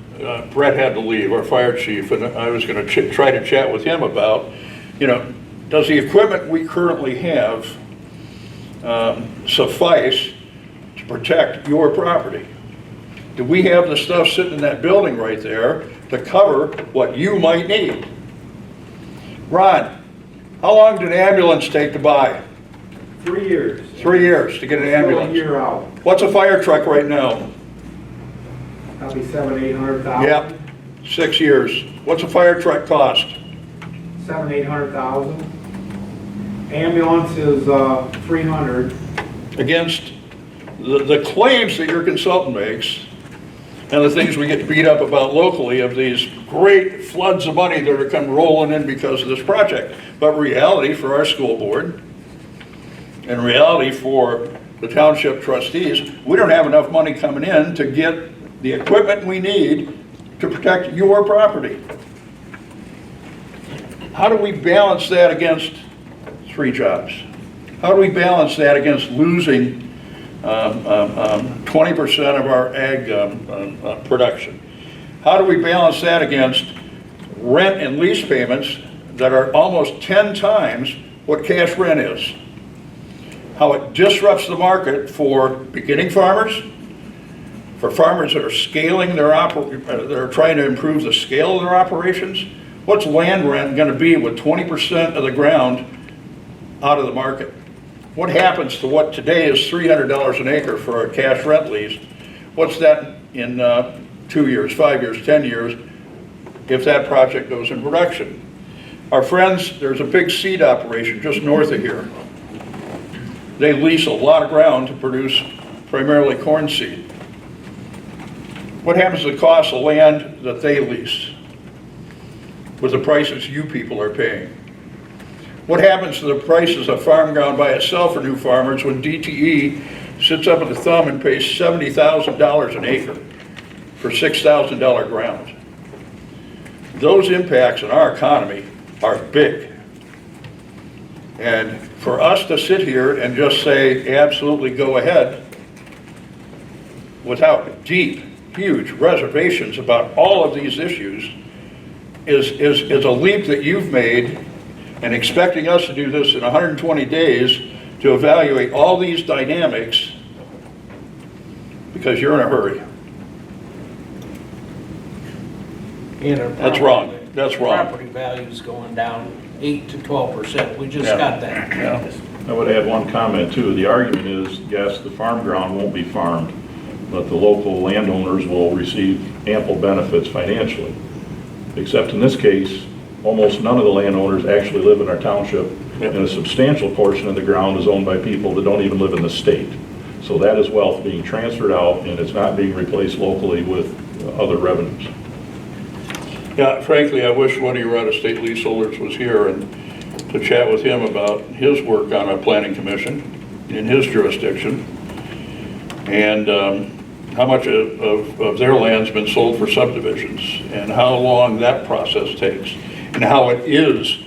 Speaker 1: Brett had to leave, our fire chief, and I was going to try to chat with him about, does the equipment we currently have suffice to protect your property? Do we have the stuff sitting in that building right there to cover what you might need? Ron, how long did an ambulance take to buy?
Speaker 10: 3 years.
Speaker 1: 3 years to get an ambulance.
Speaker 10: Still a year out.
Speaker 1: What's a fire truck right now?
Speaker 10: Probably 700,000-800,000.
Speaker 1: Yep, 6 years. What's a fire truck cost?
Speaker 10: 700,000-800,000. Ambulance is 300.
Speaker 1: Against the claims that your consultant makes and the things we get beat up about locally of these great floods of money that are come rolling in because of this project. But reality for our school board and reality for the township trustees, we don't have enough money coming in to get the equipment we need to protect your property. How do we balance that against 3 jobs? How do we balance that against losing 20% of our ag production? How do we balance that against rent and lease payments that are almost 10 times what cash rent is? How it disrupts the market for beginning farmers, for farmers that are scaling that are trying to improve the scale of their operations. What's land rent going to be with 20% of the ground out of the market? What happens to what today is $300 an acre for a cash rent lease? What's that in 2 years, 5 years, 10 years, if that project goes in production? Our friends, there's a big seed operation just north of here. They lease a lot of ground to produce primarily corn seed. What happens to the cost of land that they lease with the prices you people are paying? What happens to the prices of farm ground by itself for new farmers when DTE sits up at the thumb and pays $70,000 an acre for $6,000 ground? Those impacts on our economy are big. And for us to sit here and just say, absolutely go ahead, without deep, huge reservations about all of these issues, is a leap that you've made, and expecting us to do this in 120 days to evaluate all these dynamics because you're in a hurry. That's wrong. That's wrong.
Speaker 11: Property value's going down 8 to 12%. We just
Speaker 1: Yeah.
Speaker 11: got that.
Speaker 1: Yeah.
Speaker 6: I would add one comment too. The argument is, yes, the farm ground won't be farmed, but the local landowners will receive ample benefits financially. Except in this case, almost none of the landowners actually live in our township, and a substantial portion of the ground is owned by people that don't even live in the state. So that is wealth being transferred out, and it's not being replaced locally with other revenues.
Speaker 1: Yeah, frankly, I wish one of your out-of-state leaseholders was here and to chat with him about his work on a planning commission in his jurisdiction, and how much of their land's been sold for subdivisions, and how long that process takes, and how it is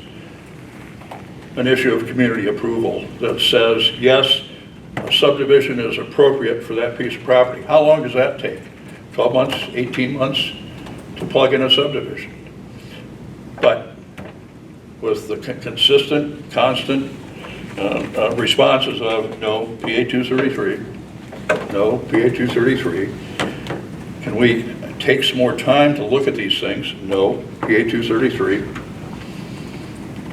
Speaker 1: an issue of community approval that says, yes, a subdivision is appropriate for that piece of property. How long does that take? 12 months, 18 months to plug in a subdivision. But with the consistent, constant responses of no PA 233, no PA 233, can we take some more time to look at these things? No PA 233.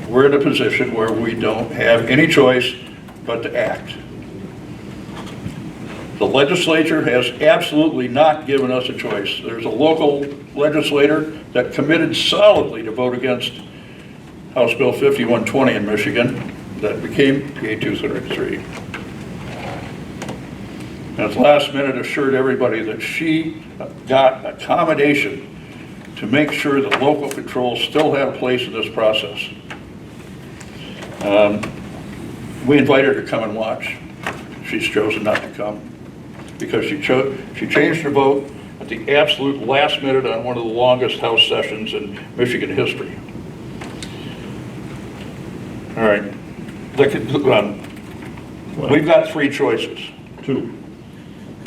Speaker 1: We're in a position where we don't have any choice but to act. The legislature has absolutely not given us a choice. There's a local legislator that committed solidly to vote against House Bill 5120 in Michigan that became PA 233. And at the last minute assured everybody that she got accommodation to make sure that local control still had a place in this process. We invited her to come and watch. She's chosen not to come because she changed her vote at the absolute last minute on one of the longest House sessions in Michigan history. All right, we've got three choices.
Speaker 6: Two.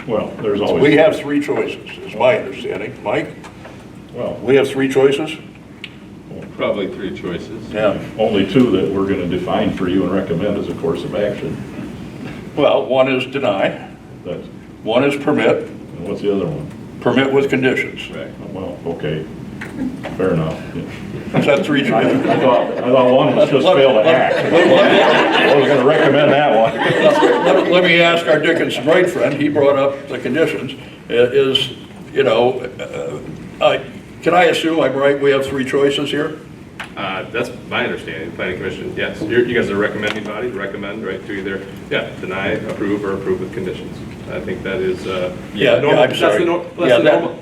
Speaker 6: Well, there's always.
Speaker 1: We have three choices, is my understanding. Mike?
Speaker 6: Well,
Speaker 1: We have three choices?
Speaker 8: Probably three choices.
Speaker 1: Yeah.
Speaker 6: only two that we're going to define for you and recommend as a course of action.
Speaker 1: Well, one is deny,
Speaker 6: That's,
Speaker 1: one is permit,
Speaker 6: and what's the other one?
Speaker 1: permit with conditions.
Speaker 8: Right.
Speaker 6: Well, okay, fair enough. Yeah.
Speaker 1: Is that three choices?
Speaker 6: I thought one was just fail to act. I was going to recommend that one.
Speaker 1: Let me ask our Dickinson Wright friend, he brought up the conditions, can I assume I'm right, we have three choices here?
Speaker 8: That's my understanding, planning commission, yes. You guys are recommending body, recommend, right, to either, deny, approve, or approve with conditions. I think that is,
Speaker 1: Yeah,
Speaker 8: normal,
Speaker 1: I'm sorry.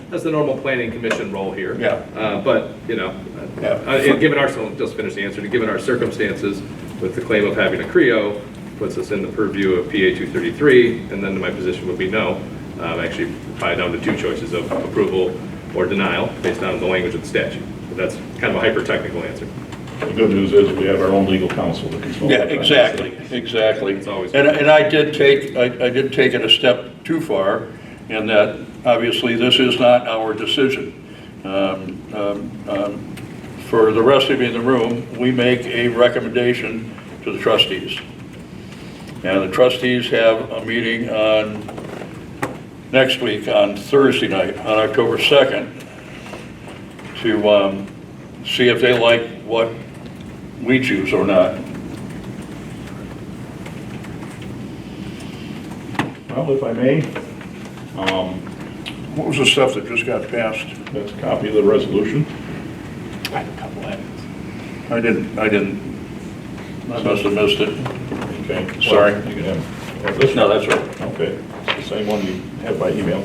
Speaker 8: that's the normal planning commission role here.
Speaker 1: Yeah.
Speaker 8: But,
Speaker 1: Yeah.
Speaker 8: given our, so just finish the answer, given our circumstances with the claim of having a CREO, puts us in the purview of PA 233, and then my position would be no. Actually, probably down to two choices of approval or denial based on the language of the statute. But that's kind of a hyper-technical answer.
Speaker 6: The good news is we have our own legal counsel to consult.
Speaker 1: Yeah,
Speaker 6: with.
Speaker 1: exactly.
Speaker 8: It's always-
Speaker 1: And I did take it a step too far in that obviously this is not our decision. For the rest of you in the room, we make a recommendation to the trustees. And the trustees have a meeting on next week on Thursday night, on October 2nd, to see if they like what we choose or not.
Speaker 6: Well, if I may,
Speaker 1: What was the stuff that just got passed?
Speaker 6: that's a copy of the resolution.
Speaker 2: I have a couple items.
Speaker 1: I didn't. I must have missed it.
Speaker 6: Okay.
Speaker 1: Sorry.
Speaker 6: Well, you can have this.
Speaker 1: No, that's right.
Speaker 6: Okay, it's the same one you have by email.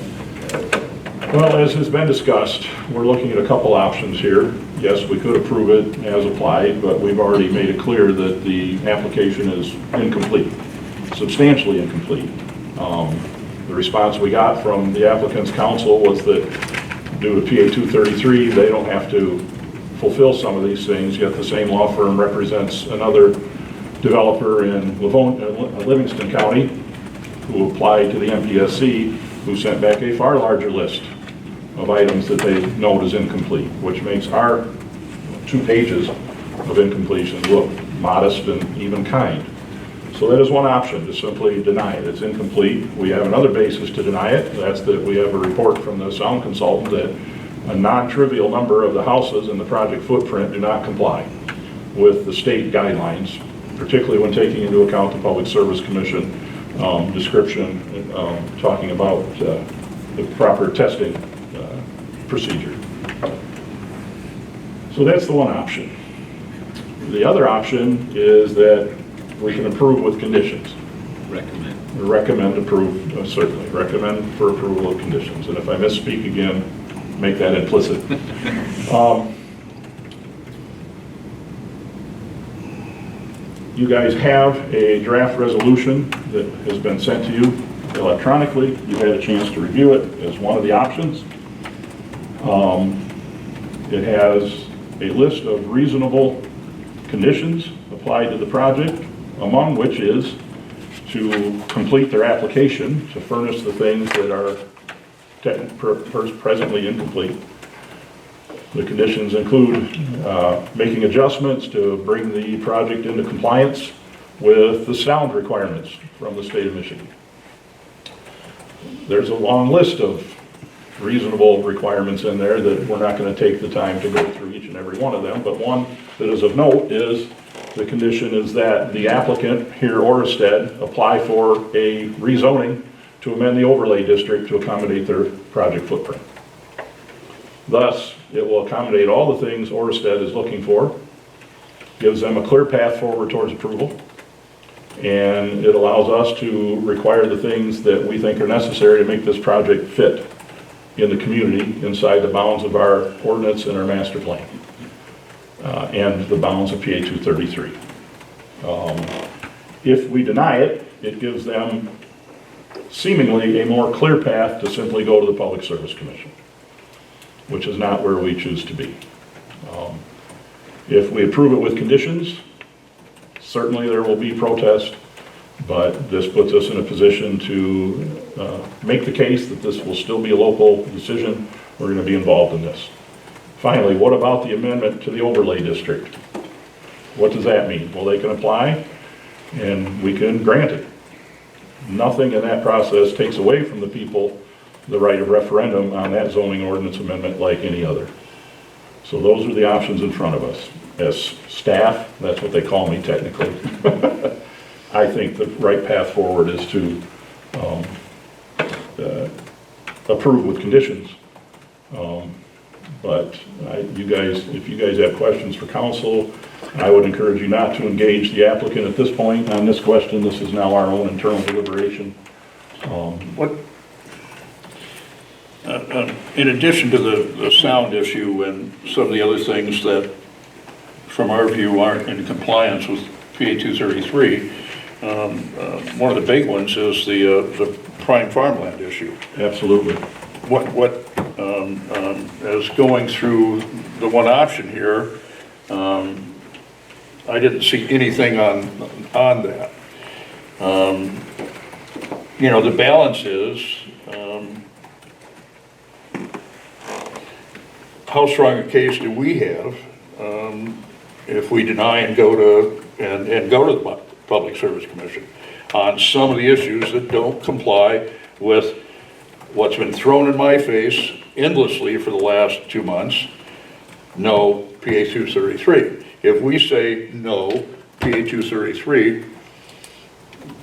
Speaker 6: Well, as has been discussed, we're looking at a couple options here. Yes, we could approve it as applied, but we've already made it clear that the application is incomplete, substantially incomplete. The response we got from the applicant's counsel was that due to PA 233, they don't have to fulfill some of these things, yet the same law firm represents another developer in Livingston County who applied to the MPSC, who sent back a far larger list of items that they note as incomplete, which makes our 2 pages of incompletion look modest and even kind. So that is one option, to simply deny it. It's incomplete. We have another basis to deny it. That's that we have a report from the sound consultant that a non-trivial number of the houses in the project footprint do not comply with the state guidelines, particularly when taking into account the Public Service Commission description, talking about the proper testing procedure. So that's the one option. The other option is that we can approve with conditions. Recommend approve, certainly. Recommend for approval of conditions. And if I misspeak again, make that implicit. You guys have a draft resolution that has been sent to you electronically. You've had a chance to review it as one of the options. It has a list of reasonable conditions applied to the project, among which is to complete their application, to furnish the things that are presently incomplete. The conditions include making adjustments to bring the project into compliance with the sound requirements from the state of Michigan. There's a long list of reasonable requirements in there that we're not going to take the time to go through each and every one of them, but one that is of note is the condition is that the applicant here, Orsted, apply for a rezoning to amend the overlay district to accommodate their project footprint. Thus, it will accommodate all the things Orsted is looking for, gives them a clear path forward towards approval, and it allows us to require the things that we think are necessary to make this project fit in the community inside the bounds of our ordinance and our master plan, and the bounds of PA 233. If we deny it, it gives them seemingly a more clear path to simply go to the Public Service Commission, which is not where we choose to be. If we approve it with conditions, certainly there will be protest, but this puts us in a position to make the case that this will still be a local decision. We're going to be involved in this. Finally, what about the amendment to the overlay district? What does that mean? Well, they can apply and we can grant it. Nothing in that process takes away from the people the right of referendum on that zoning ordinance amendment like any other. So those are the options in front of us. As staff, that's what they call me technically. I think the right path forward is to approve with conditions. But if you guys have questions for council, I would encourage you not to engage the applicant at this point on this question. This is now our own internal deliberation.
Speaker 1: In addition to the sound issue and some of the other things that, from our view, aren't in compliance with PA 233, one of the big ones is the prime farmland issue.
Speaker 6: Absolutely.
Speaker 1: As going through the one option here, I didn't see anything on that. You know, the balance is, how strong a case do we have if we deny and go to the Public Service Commission on some of the issues that don't comply with what's been thrown in my face endlessly for the last 2 months? No, PA 233. If we say no, PA 233,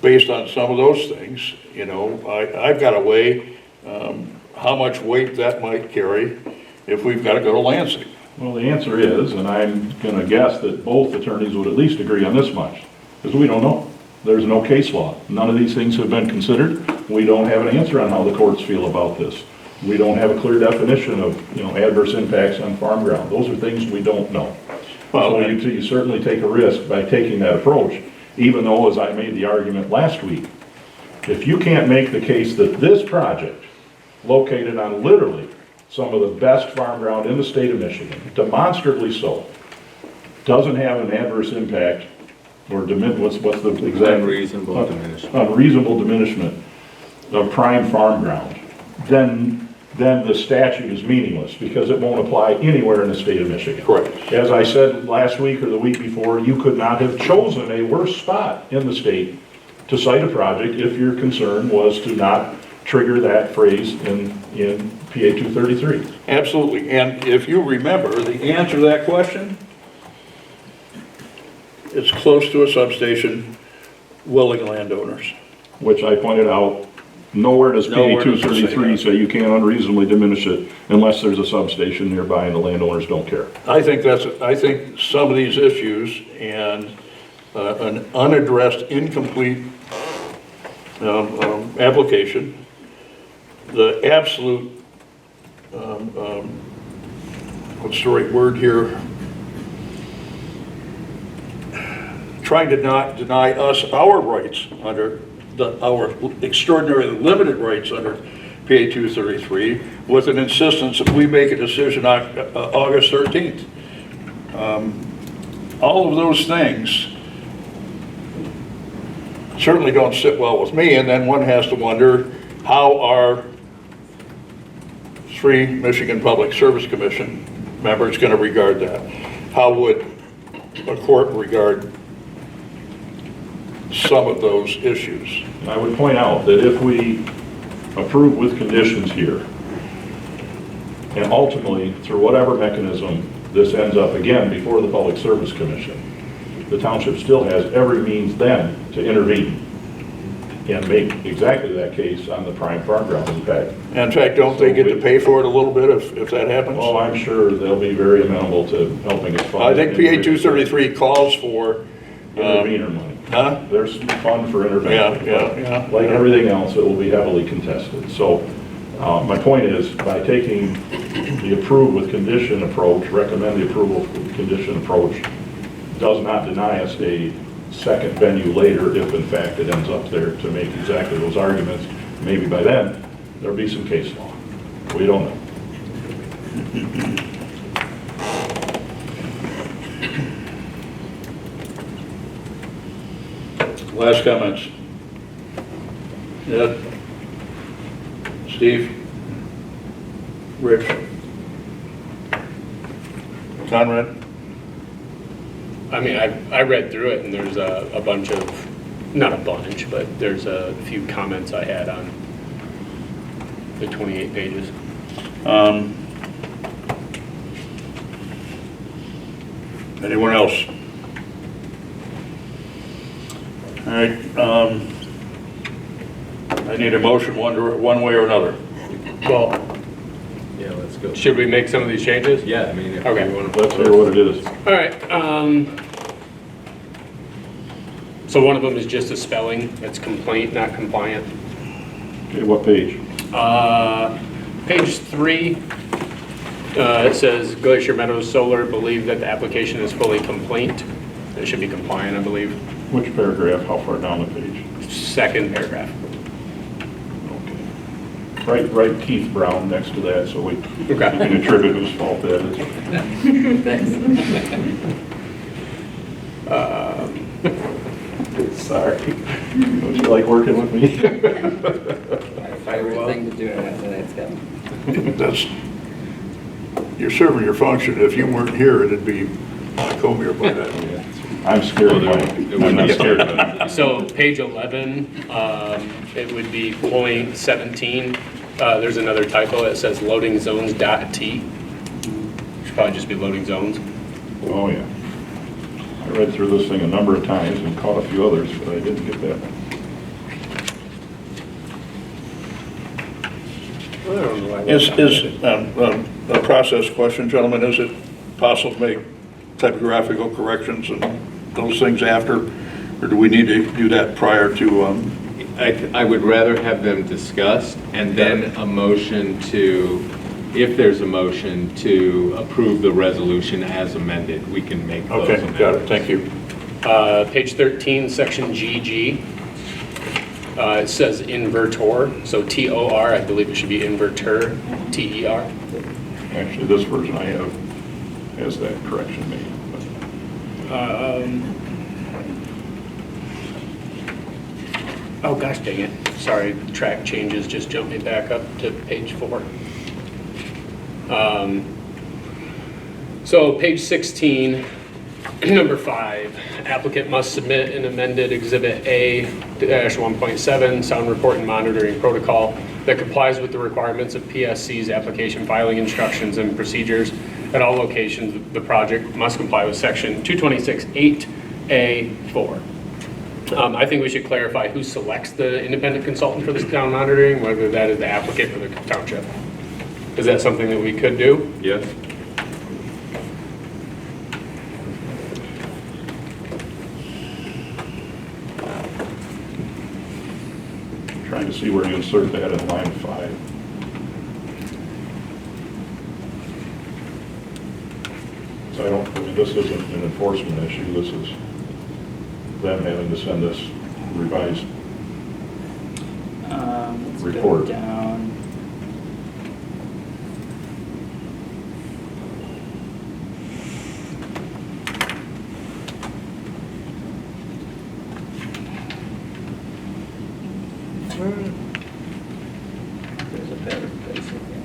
Speaker 1: based on some of those things, you know, I've got to weigh how much weight that might carry if we've got to go to Lansing.
Speaker 6: Well, the answer is, and I'm going to guess that both attorneys would at least agree on this much, because we don't know. There's no case law. None of these things have been considered. We don't have an answer on how the courts feel about this. We don't have a clear definition of, you know, adverse impacts on farm ground. Those are things we don't know. Well, so you certainly take a risk by taking that approach, even though, as I made the argument last week, if you can't make the case that this project, located on literally some of the best farm ground in the state of Michigan, demonstrably so, doesn't have an adverse impact, or what's the exact? Unreasonable diminishment of prime farm ground, then the statute is meaningless because it won't apply anywhere in the state of Michigan.
Speaker 1: Correct.
Speaker 6: As I said last week or the week before, you could not have chosen a worse spot in the state to cite a project if your concern was to not trigger that phrase in PA 233.
Speaker 1: Absolutely. And if you remember, the answer to that question, it's close to a substation, willing landowners.
Speaker 6: Which I pointed out, nowhere does PA 233 say you can't unreasonably diminish it unless there's a substation nearby and the landowners don't care.
Speaker 1: I think some of these issues and an unaddressed, incomplete application, the absolute, what's the right word here? Trying to not deny us our rights under our extraordinarily limited rights under PA 233 with an insistence that we make a decision on August 13th. All of those things certainly don't sit well with me, and then one has to wonder how our 3 Michigan Public Service Commission member is going to regard that. How would a court regard some of those issues?
Speaker 6: And I would point out that if we approve with conditions here, and ultimately, through whatever mechanism this ends up again before the Public Service Commission, the township still has every means then to intervene and make exactly that case on the prime farm ground impact.
Speaker 1: And in fact, don't they get to pay for it a little bit if that happens?
Speaker 6: Oh, I'm sure they'll be very amenable to helping us fund.
Speaker 1: I think PA 233 calls for,
Speaker 6: Intervenor money.
Speaker 1: huh?
Speaker 6: There's fund for intervention.
Speaker 1: Yeah.
Speaker 6: Like everything else, it will be heavily contested. So my point is, by taking the approve with condition approach, recommend the approval with condition approach, does not deny us a second venue later if in fact it ends up there to make exactly those arguments. Maybe by then, there'll be some case law. We don't know.
Speaker 1: Last comments. Ed? Steve? Rich? Conrad?
Speaker 2: I mean, I read through it and there's a bunch of, not a bunch, but there's a few comments I had on the 28 pages.
Speaker 1: Anyone else? All right, I need a motion one way or another.
Speaker 2: Well,
Speaker 8: Yeah, let's go.
Speaker 2: should we make some of these changes?
Speaker 8: Yeah, I mean, if
Speaker 2: Okay.
Speaker 8: you want to.
Speaker 6: Let's hear what it is.
Speaker 2: All right, so one of them is just a spelling, it's complaint, not compliant.
Speaker 6: Okay, what page?
Speaker 2: Page 3, it says Glacier Meadows Solar believe that the application is fully complete. It should be compliant, I believe.
Speaker 6: Which paragraph? How far down the page?
Speaker 2: Second paragraph.
Speaker 6: Okay. Write Keith Brown next to that so we
Speaker 2: Okay.
Speaker 6: can attribute whose fault that is. Sorry. Don't you like working with me?
Speaker 12: Favorite thing to do after that's done.
Speaker 1: That's, you're serving your function. If you weren't here, it'd be Comier by then.
Speaker 6: I'm scared. I'm not scared.
Speaker 2: So page 11, it would be point 17. There's another typo. It says loading zones dot T. Should probably just be loading zones.
Speaker 6: Oh, yeah. I read through this thing a number of times and caught a few others, but I didn't get that one.
Speaker 1: Is a process question, gentlemen, is it possible to make typographical corrections and those things after? Or do we need to do that prior to,
Speaker 13: I would rather have them discussed and then a motion to, if there's a motion to approve the resolution as amended, we can make those
Speaker 1: okay,
Speaker 13: amendments.
Speaker 1: got it, thank you.
Speaker 2: Page 13, section GG. It says invertor, so T-O-R, I believe it should be inverter, T-E-R.
Speaker 6: Actually, this version I have has that correction made.
Speaker 2: Oh, gosh dang it. Sorry, track changes just jumped me back up to page 4. So page 16, number 5, applicant must submit an amended Exhibit A-1.7 sound report and monitoring protocol that complies with the requirements of PSC's application filing instructions and procedures. At all locations, the project must comply with section 226.8A4. I think we should clarify who selects the independent consultant for this sound monitoring, whether that is the applicant or the township. Is that something that we could do?
Speaker 8: Yes.
Speaker 6: Trying to see where you insert that in line 5. So I mean, this isn't an enforcement issue, this is them having to send us revised
Speaker 12: Let's
Speaker 6: report.
Speaker 12: go down. There's a better place again.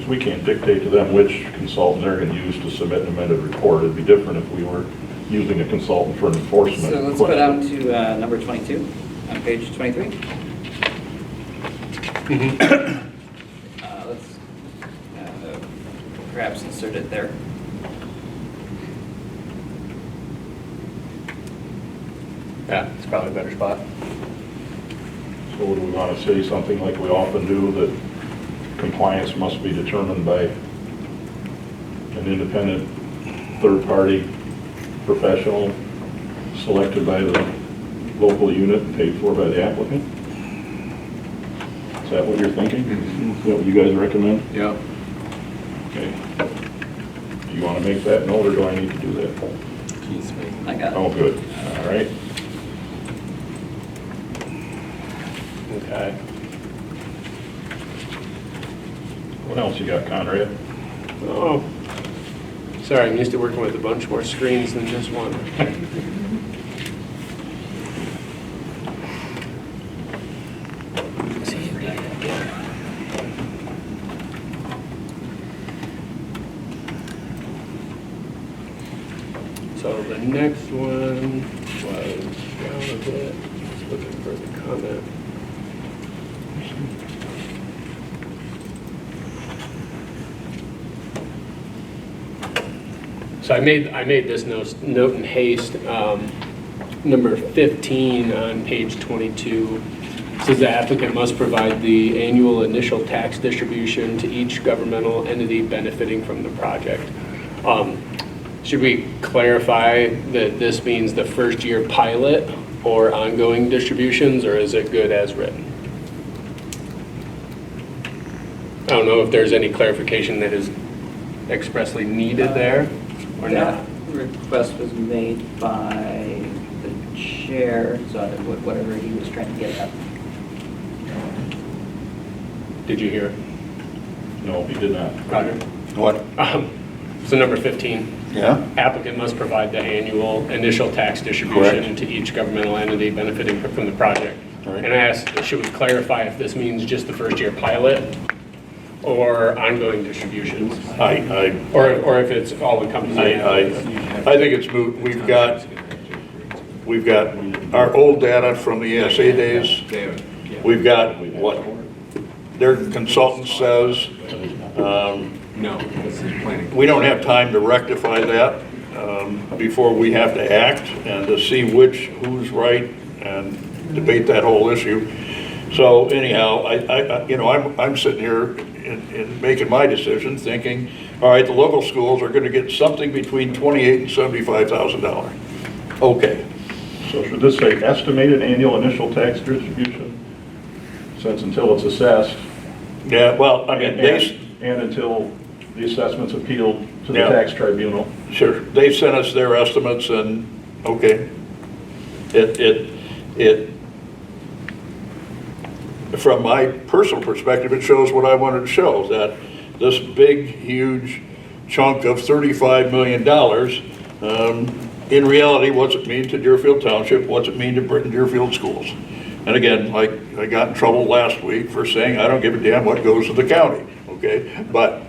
Speaker 6: Because we can't dictate to them which consultant they're going to use to submit an amended report. It'd be different if we were using a consultant for an enforcement.
Speaker 12: So let's go down to number 22 on page 23. Let's perhaps insert it there.
Speaker 2: Yeah, it's probably a better spot.
Speaker 6: So would we want to say something like we often do, that compliance must be determined by an independent third-party professional selected by the local unit and paid for by the applicant? Is that what you're thinking? Is that what you guys recommend?
Speaker 13: Yep.
Speaker 6: Okay. Do you want to make that note, or do I need to do that?
Speaker 12: I got it.
Speaker 6: Oh, good. All right.
Speaker 2: Okay.
Speaker 6: What else you got, Conrad?
Speaker 2: Oh, sorry, I'm used to working with a bunch more screens than just one. So the next one was down a bit, just looking for the comment. So I made this note in haste. Number 15 on page 22 says the applicant must provide the annual initial tax distribution to each governmental entity benefiting from the project. Should we clarify that this means the first year pilot or ongoing distributions, or is it good as written? I don't know if there's any clarification that is expressly needed there or not.
Speaker 12: That request was made by the chair, so whatever he was trying to get at.
Speaker 2: Did you hear?
Speaker 6: No, he did not.
Speaker 2: Roger?
Speaker 1: What?
Speaker 2: So number 15.
Speaker 1: Yeah?
Speaker 2: Applicant must provide the annual initial tax distribution
Speaker 1: Correct.
Speaker 2: to each governmental entity benefiting from the project.
Speaker 1: All right.
Speaker 2: And I asked, should we clarify if this means just the first year pilot or ongoing distributions? Or if it's all encompassing?
Speaker 1: I think it's moot. We've got our old data from the ESA days. We've got what their consultant says.
Speaker 13: No, this is planning.
Speaker 1: We don't have time to rectify that before we have to act and to see who's right and debate that whole issue. So anyhow, I'm sitting here in making my decision, thinking, all right, the local schools are going to get something between $28,000 and $75,000. Okay.
Speaker 6: So should this say estimated annual initial tax distribution, since until it's assessed?
Speaker 1: Yeah. Well, I mean,
Speaker 6: and until the assessment's appealed to the
Speaker 1: Yeah.
Speaker 6: tax tribunal.
Speaker 1: Sure. They sent us their estimates, and okay. From my personal perspective, it shows what I wanted to show, that this big, huge chunk of $35 million, in reality, what's it mean to Deerfield Township? What's it mean to Britton Deerfield schools? And again, like I got in trouble last week for saying I don't give a damn what goes to the county, okay? But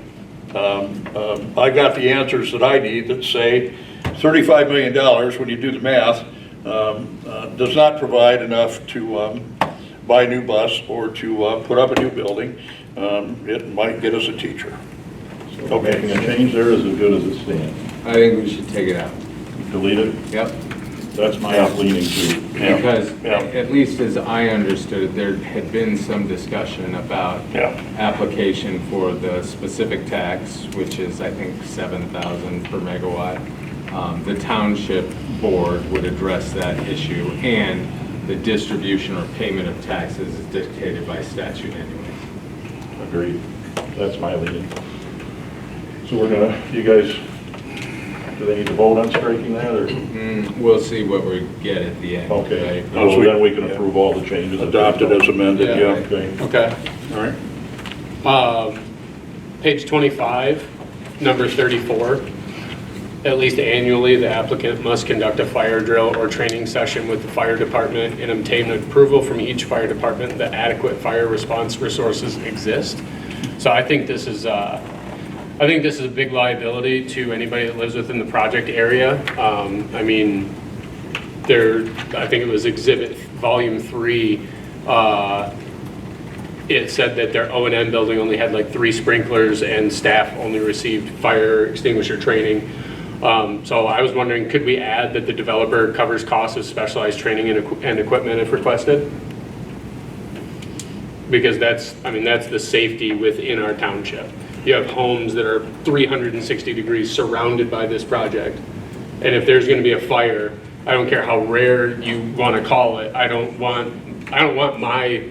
Speaker 1: I got the answers that I need that say $35 million, when you do the math, does not provide enough to buy a new bus or to put up a new building. It might get us a teacher.
Speaker 6: So making a change there is as good as it stands.
Speaker 13: I think we should take it out.
Speaker 6: Delete it?
Speaker 13: Yep.
Speaker 6: That's my leaning to.
Speaker 1: Yeah.
Speaker 13: Because,
Speaker 1: Yeah.
Speaker 13: at least as I understood it, there had been some discussion about
Speaker 1: Yeah.
Speaker 13: application for the specific tax, which is, I think, 7,000 per megawatt. The township board would address that issue, and the distribution or payment of taxes is dictated by statute anyway.
Speaker 6: Agreed. That's my leaning. So we're gonna, you guys, do they need to vote on striking that, or?
Speaker 13: We'll see what we get at the end.
Speaker 6: Okay,
Speaker 13: right?
Speaker 6: so then we can approve all the changes.
Speaker 1: Adopted as amended,
Speaker 2: Yeah.
Speaker 1: yeah.
Speaker 6: Okay.
Speaker 2: Okay.
Speaker 1: All right.
Speaker 2: Page 25, number 34. at least annually, the applicant must conduct a fire drill or training session with the fire department and obtain approval from each fire department that adequate fire response resources exist. So I think this is a big liability to anybody that lives within the project area. I mean, I think it was Exhibit Volume 3, it said that their O&M building only had like 3 sprinklers and staff only received fire extinguisher training. So I was wondering, could we add that the developer covers costs of specialized training and equipment if requested? Because that's the safety within our township. You have homes that are 360 degrees surrounded by this project. And if there's gonna be a fire, I don't care how rare you wanna call it, I don't want my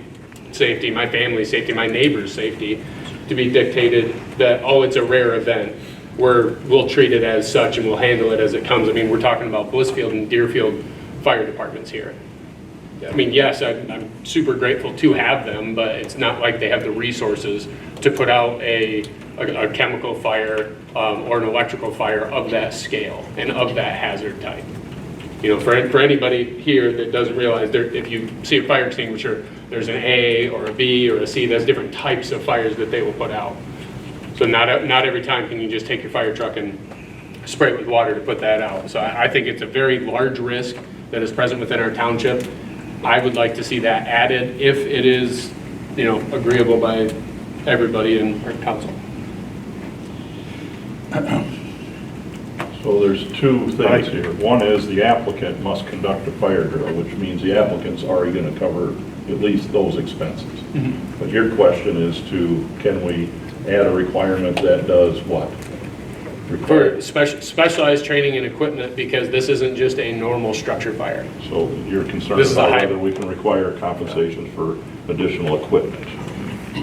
Speaker 2: safety, my family's safety, my neighbor's safety to be dictated that, oh, it's a rare event. We'll treat it as such and we'll handle it as it comes. I mean, we're talking about Blissfield and Deerfield fire departments here. I mean, yes, I'm super grateful to have them, but it's not like they have the resources to put out a chemical fire or an electrical fire of that scale and of that hazard type. You know, for anybody here that doesn't realize, if you see a fire extinguisher, there's an A or a B or a C. There's different types of fires that they will put out. So not every time can you just take your fire truck and spray it with water to put that out. So I think it's a very large risk that is present within our township. I would like to see that added if it is, you know, agreeable by everybody in our council.
Speaker 6: So there's 2 things here. One is the applicant must conduct a fire drill, which means the applicant's already going to cover at least those expenses.
Speaker 2: Mm-hmm.
Speaker 6: But your question is can we add a requirement that does what?
Speaker 2: For specialized training and equipment, because this isn't just a normal structure fire.
Speaker 6: So you're concerned
Speaker 2: This is
Speaker 6: about
Speaker 2: a
Speaker 6: whether we can require compensation for additional equipment?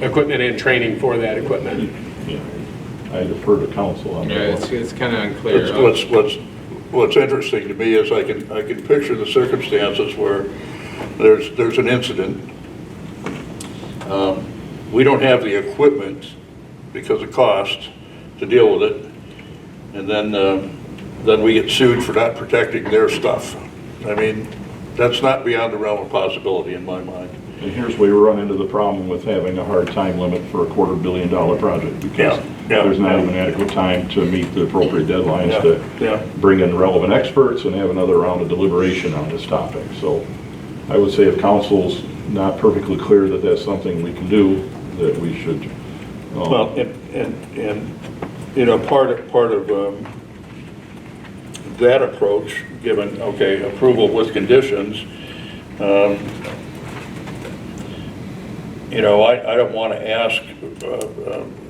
Speaker 2: Equipment and training for that equipment.
Speaker 6: Yeah. I defer to council on that.
Speaker 13: Yeah, it's kind of unclear.
Speaker 1: What's interesting to me is I can picture the circumstances where there's an incident. We don't have the equipment because of cost to deal with it, and then we get sued for not protecting their stuff. I mean, that's not beyond the realm of possibility in my mind.
Speaker 6: And here's where we run into the problem with having a hard time limit for a $250 million project, because there's not even adequate time to meet the appropriate deadlines to bring in relevant experts and have another round of deliberation on this topic. So I would say if council's not perfectly clear that that's something we can do, that we should.
Speaker 1: Well, and you know, part of that approach, given, okay, approval with conditions, you know, I don't want to ask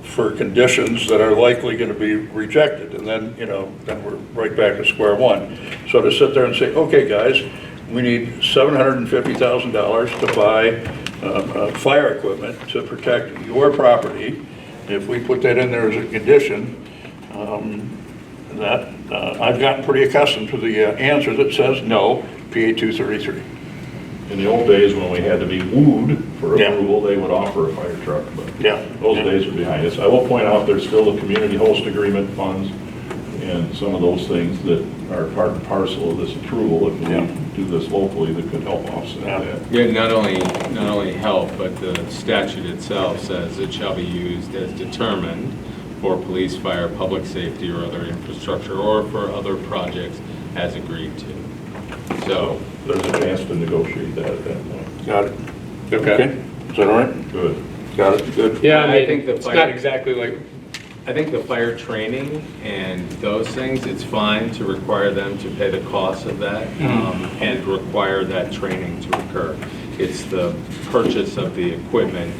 Speaker 1: for conditions that are likely going to be rejected, and then, you know, then we're right back to square one. So to sit there and say, okay, guys, we need $750,000 to buy fire equipment to protect your property. If we put that in there as a condition, I've gotten pretty accustomed to the answer that says no, PA 233.
Speaker 6: In the old days when we had to be wooed for approval, they would offer a fire truck, but those days are behind us. I will point out there's still a community host agreement funds and some of those things that are part and parcel of this approval, if we do this locally, that could help offset that.
Speaker 13: Yeah, not only help, but the statute itself says it shall be used as determined for police, fire, public safety, or other infrastructure, or for other projects as agreed to. So
Speaker 6: there's a chance to negotiate that at that point.
Speaker 1: Got it. Okay. Is that all right?
Speaker 6: Good.
Speaker 1: Got it. Good.
Speaker 2: Yeah,
Speaker 13: I think
Speaker 2: it's not exactly like.
Speaker 13: I think the fire training and those things, it's fine to require them to pay the cost of that and require that training to occur. It's the purchase of the equipment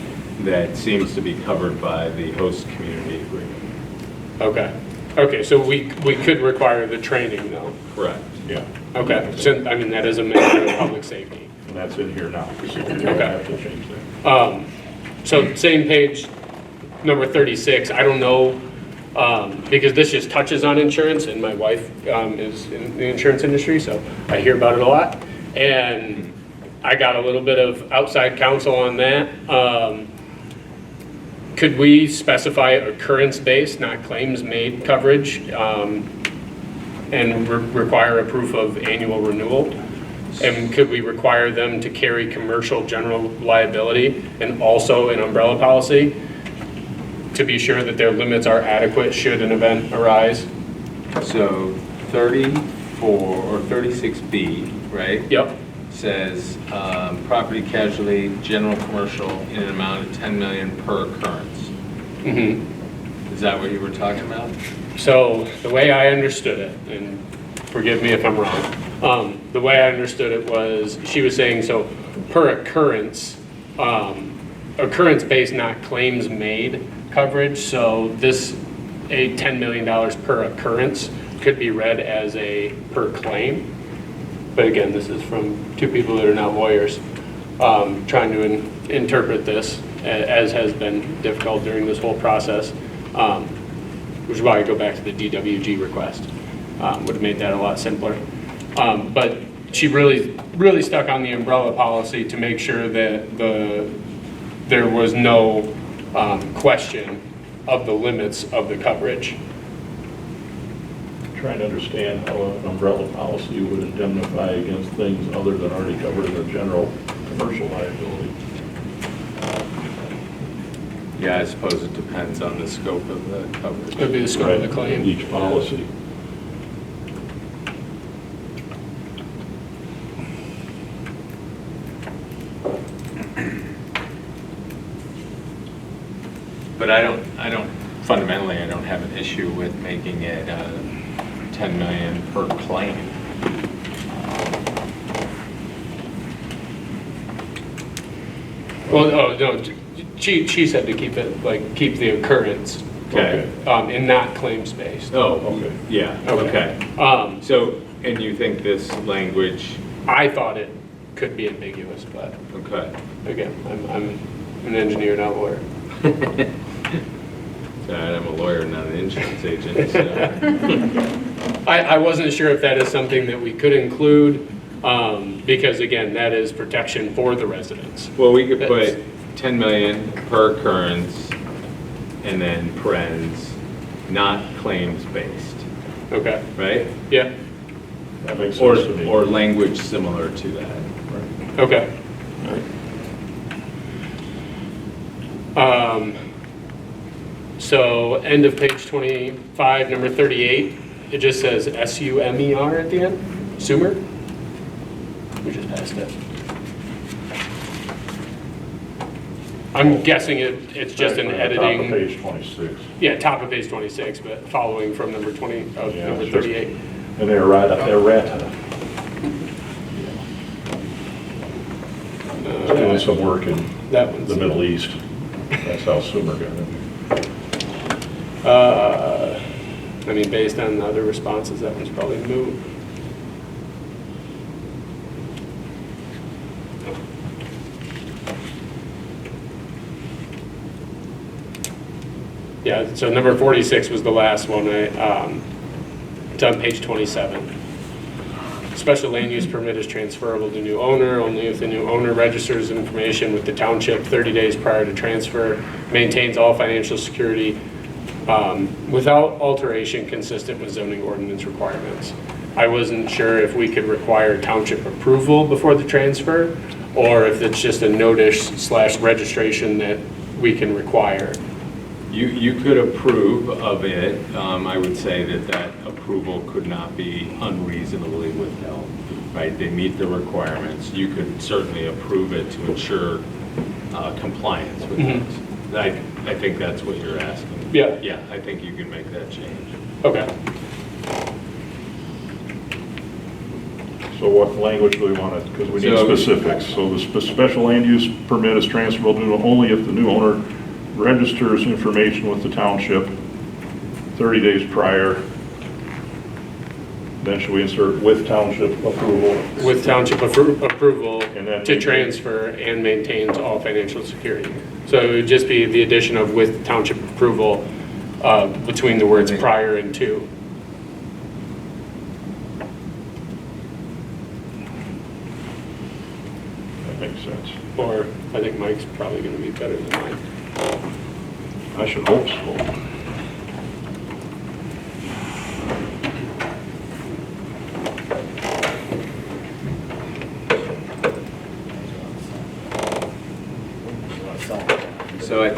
Speaker 13: that seems to be covered by the host community agreement.
Speaker 2: Okay. Okay, so we could require the training though.
Speaker 13: Correct.
Speaker 6: Yeah.
Speaker 2: Okay, so I mean, that is a measure of public safety.
Speaker 6: And that's in here now, so we don't have to change that.
Speaker 2: So same page, number 36, I don't know, because this just touches on insurance, and my wife is in the insurance industry, so I hear about it a lot. And I got a little bit of outside counsel on that. Could we specify occurrence-based, not claims-made coverage? and require a proof of annual renewal? And could we require them to carry commercial general liability and also an umbrella policy to be sure that their limits are adequate should an event arise?
Speaker 13: So 34 or 36B, right?
Speaker 2: Yep.
Speaker 13: Says property casualty, general commercial in an amount of 10 million per occurrence.
Speaker 2: Mm-hmm.
Speaker 13: Is that what you were talking about?
Speaker 2: So the way I understood it, and forgive me if I'm wrong, the way I understood it was, she was saying, so per occurrence, occurrence-based, not claims-made coverage, so this, a $10 million per occurrence could be read as a per claim. But again, this is from two people that are not lawyers, trying to interpret this, as has been difficult during this whole process, which is why I go back to the DWG request. Would have made that a lot simpler. But she really stuck on the umbrella policy to make sure that there was no question of the limits of the coverage.
Speaker 6: Trying to understand how an umbrella policy would indemnify against things other than already covered in the general commercial liability.
Speaker 13: Yeah, I suppose it depends on the scope of the coverage.
Speaker 2: It would be the scope of the claim.
Speaker 6: Each policy.
Speaker 13: But fundamentally, I don't have an issue with making it 10 million per claim.
Speaker 2: Well, oh, no, she said to keep it, like, keep the occurrence.
Speaker 13: Okay.
Speaker 2: And not claims-based.
Speaker 13: Oh,
Speaker 6: Okay.
Speaker 13: yeah,
Speaker 2: Okay.
Speaker 13: okay. So, and you think this language,
Speaker 2: I thought it could be ambiguous, but
Speaker 13: okay.
Speaker 2: again, I'm an engineer, not a lawyer.
Speaker 13: I'm a lawyer, not an insurance agent, so.
Speaker 2: I wasn't sure if that is something that we could include, because again, that is protection for the residents.
Speaker 13: Well, we could put 10 million per occurrence and then parens, not claims-based,
Speaker 2: Okay,
Speaker 13: right?
Speaker 2: yeah,
Speaker 6: That makes
Speaker 13: Or,
Speaker 6: sense to me.
Speaker 13: or language similar to that.
Speaker 2: okay. So end of page 25, number 38, it just says S-U-M-E-R at the end, Sumer. We just passed it. I'm guessing it's just an
Speaker 6: Top of
Speaker 2: editing.
Speaker 6: page 26.
Speaker 2: Yeah, top of page 26, but following from number 20,
Speaker 6: Yeah,
Speaker 2: number
Speaker 6: it's just-
Speaker 2: 38.
Speaker 6: And they're errata. Doing some work in
Speaker 2: That one's.
Speaker 6: the Middle East. That's how Sumer got it.
Speaker 2: I mean, based on the other responses, that one's probably moot. Yeah, so number 46 was the last one. It's on page 27. Special land use permit is transferable to new owner only if the new owner registers information with the township 30 days prior to transfer, maintains all financial security without alteration consistent with zoning ordinance requirements. I wasn't sure if we could require township approval before the transfer, or if it's just a notice/registration that we can require.
Speaker 13: You could approve of it. I would say that approval could not be unreasonably withheld, right? They meet the requirements. You could certainly approve it to ensure compliance with
Speaker 2: Mhm.
Speaker 13: those. I think that's what you're asking.
Speaker 2: Yeah.
Speaker 13: Yeah, I think you can make that change.
Speaker 2: Okay.
Speaker 6: So what language do we want to, because we need
Speaker 13: So-
Speaker 6: specifics. So the special land use permit is transferable to only if the new owner registers information with the township 30 days prior. Then should we insert with township approval?
Speaker 2: With township approval
Speaker 6: And then
Speaker 2: to
Speaker 6: maintain-
Speaker 2: transfer and maintains all financial security. So it would just be the addition of with township approval between the words prior and to.
Speaker 6: That makes sense.
Speaker 2: Or I think Mike's probably going to be better than mine.
Speaker 6: I should hope so.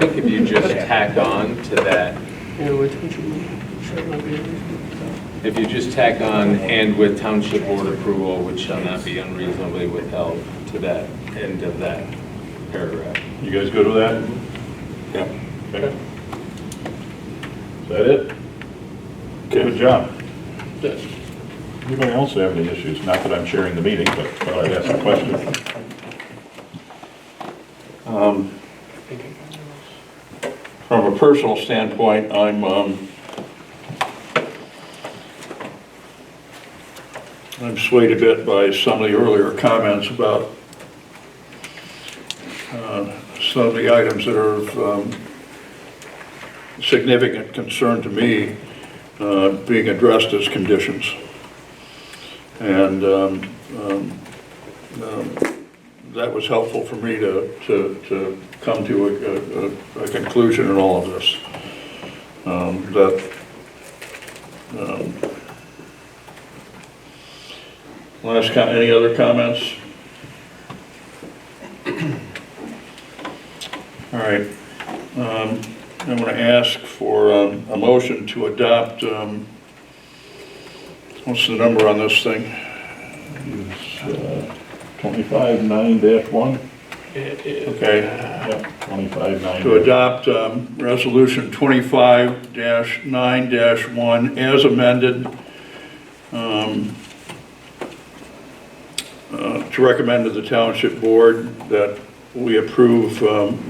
Speaker 13: think if you just tack on to that, if you just tack on "and with township board approval, which shall not be unreasonably withheld" to that end of that paragraph.
Speaker 6: You guys good with that?
Speaker 1: Yeah.
Speaker 6: Okay. Is that it? Good job. Anybody else have any issues? Not that I'm sharing the meeting, but thought I'd ask a question.
Speaker 1: From a personal standpoint, I'm swayed a bit by some of the earlier comments about some of the items that are of significant concern to me being addressed as conditions. And that was helpful for me to come to a conclusion in all of this. Any other comments? All right. I'm going to ask for a motion to adopt, what's the number on this thing?
Speaker 6: It's 25-9-1.
Speaker 1: Okay.
Speaker 6: Yep, 25-9.
Speaker 1: To adopt Resolution 25-9-1 as amended, to recommend to the Township Board that we approve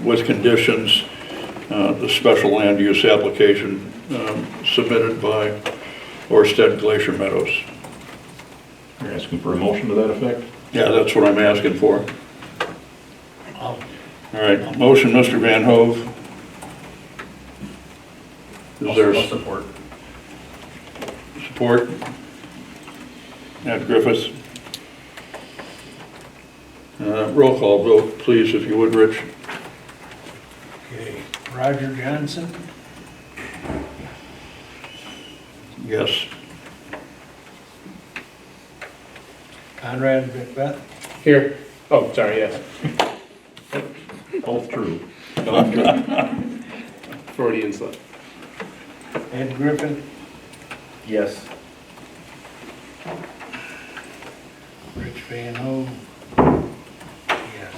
Speaker 1: with conditions the special land use application submitted by Orsted Glacier Meadows.
Speaker 6: You're asking for a motion to that effect?
Speaker 1: Yeah, that's what I'm asking for. All right, motion, Mr. Van Hove. Is there
Speaker 9: Support.
Speaker 1: support? Ed Griffiths. Roll call vote, please, if you would, Rich.
Speaker 11: Okay, Roger Johnson,
Speaker 1: Yes.
Speaker 11: Conrad Macbeth,
Speaker 2: Here. Oh, sorry, yes.
Speaker 6: Both true.
Speaker 2: Freudian slip.
Speaker 11: Ed Griffin,
Speaker 9: Yes.
Speaker 11: Rich Van Hove. Yes.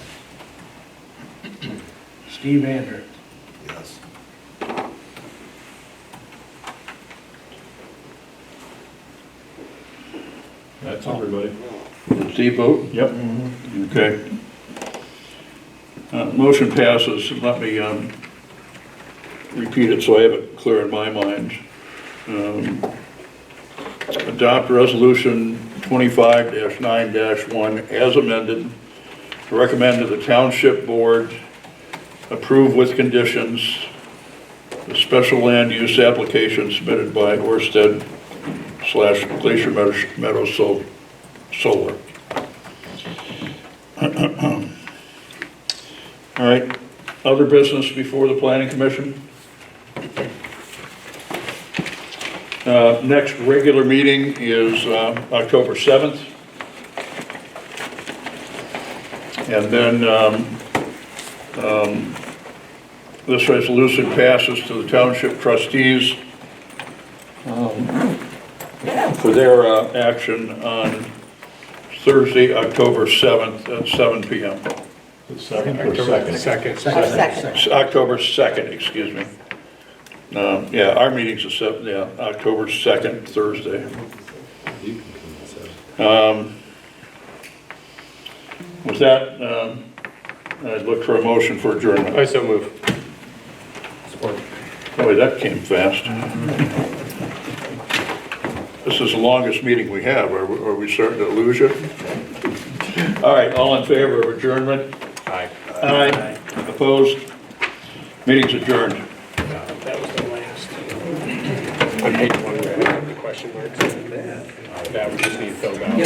Speaker 11: Steve Andrew.
Speaker 3: Yes.
Speaker 6: That's everybody.
Speaker 1: Steve vote?
Speaker 6: Yep.
Speaker 1: Okay. Motion passes. Let me repeat it so I have it clear in my mind. Adopt Resolution 25-9-1 as amended to recommend to the Township Board approve with conditions the special land use application submitted by Orsted / Glacier Meadows Solar. All right, other business before the Planning Commission? Next regular meeting is October 7th. And then this resolution passes to the Township trustees for their action on Thursday, October 7th at 7 p.m.
Speaker 6: The second or second?
Speaker 2: Second.
Speaker 1: October 2nd, excuse me. Yeah, our meeting's October 2nd, Thursday. With that, I'd look for a motion for adjournment.
Speaker 2: I so move.
Speaker 9: Support.
Speaker 1: Boy, that came fast. This is the longest meeting we have. Are we starting to lose you? All right, all in favor of adjournment?
Speaker 2: Aye.
Speaker 1: Aye. Opposed? Meeting's adjourned.
Speaker 2: That was the last. On page 1, where I have the question marks. That would just need filled out.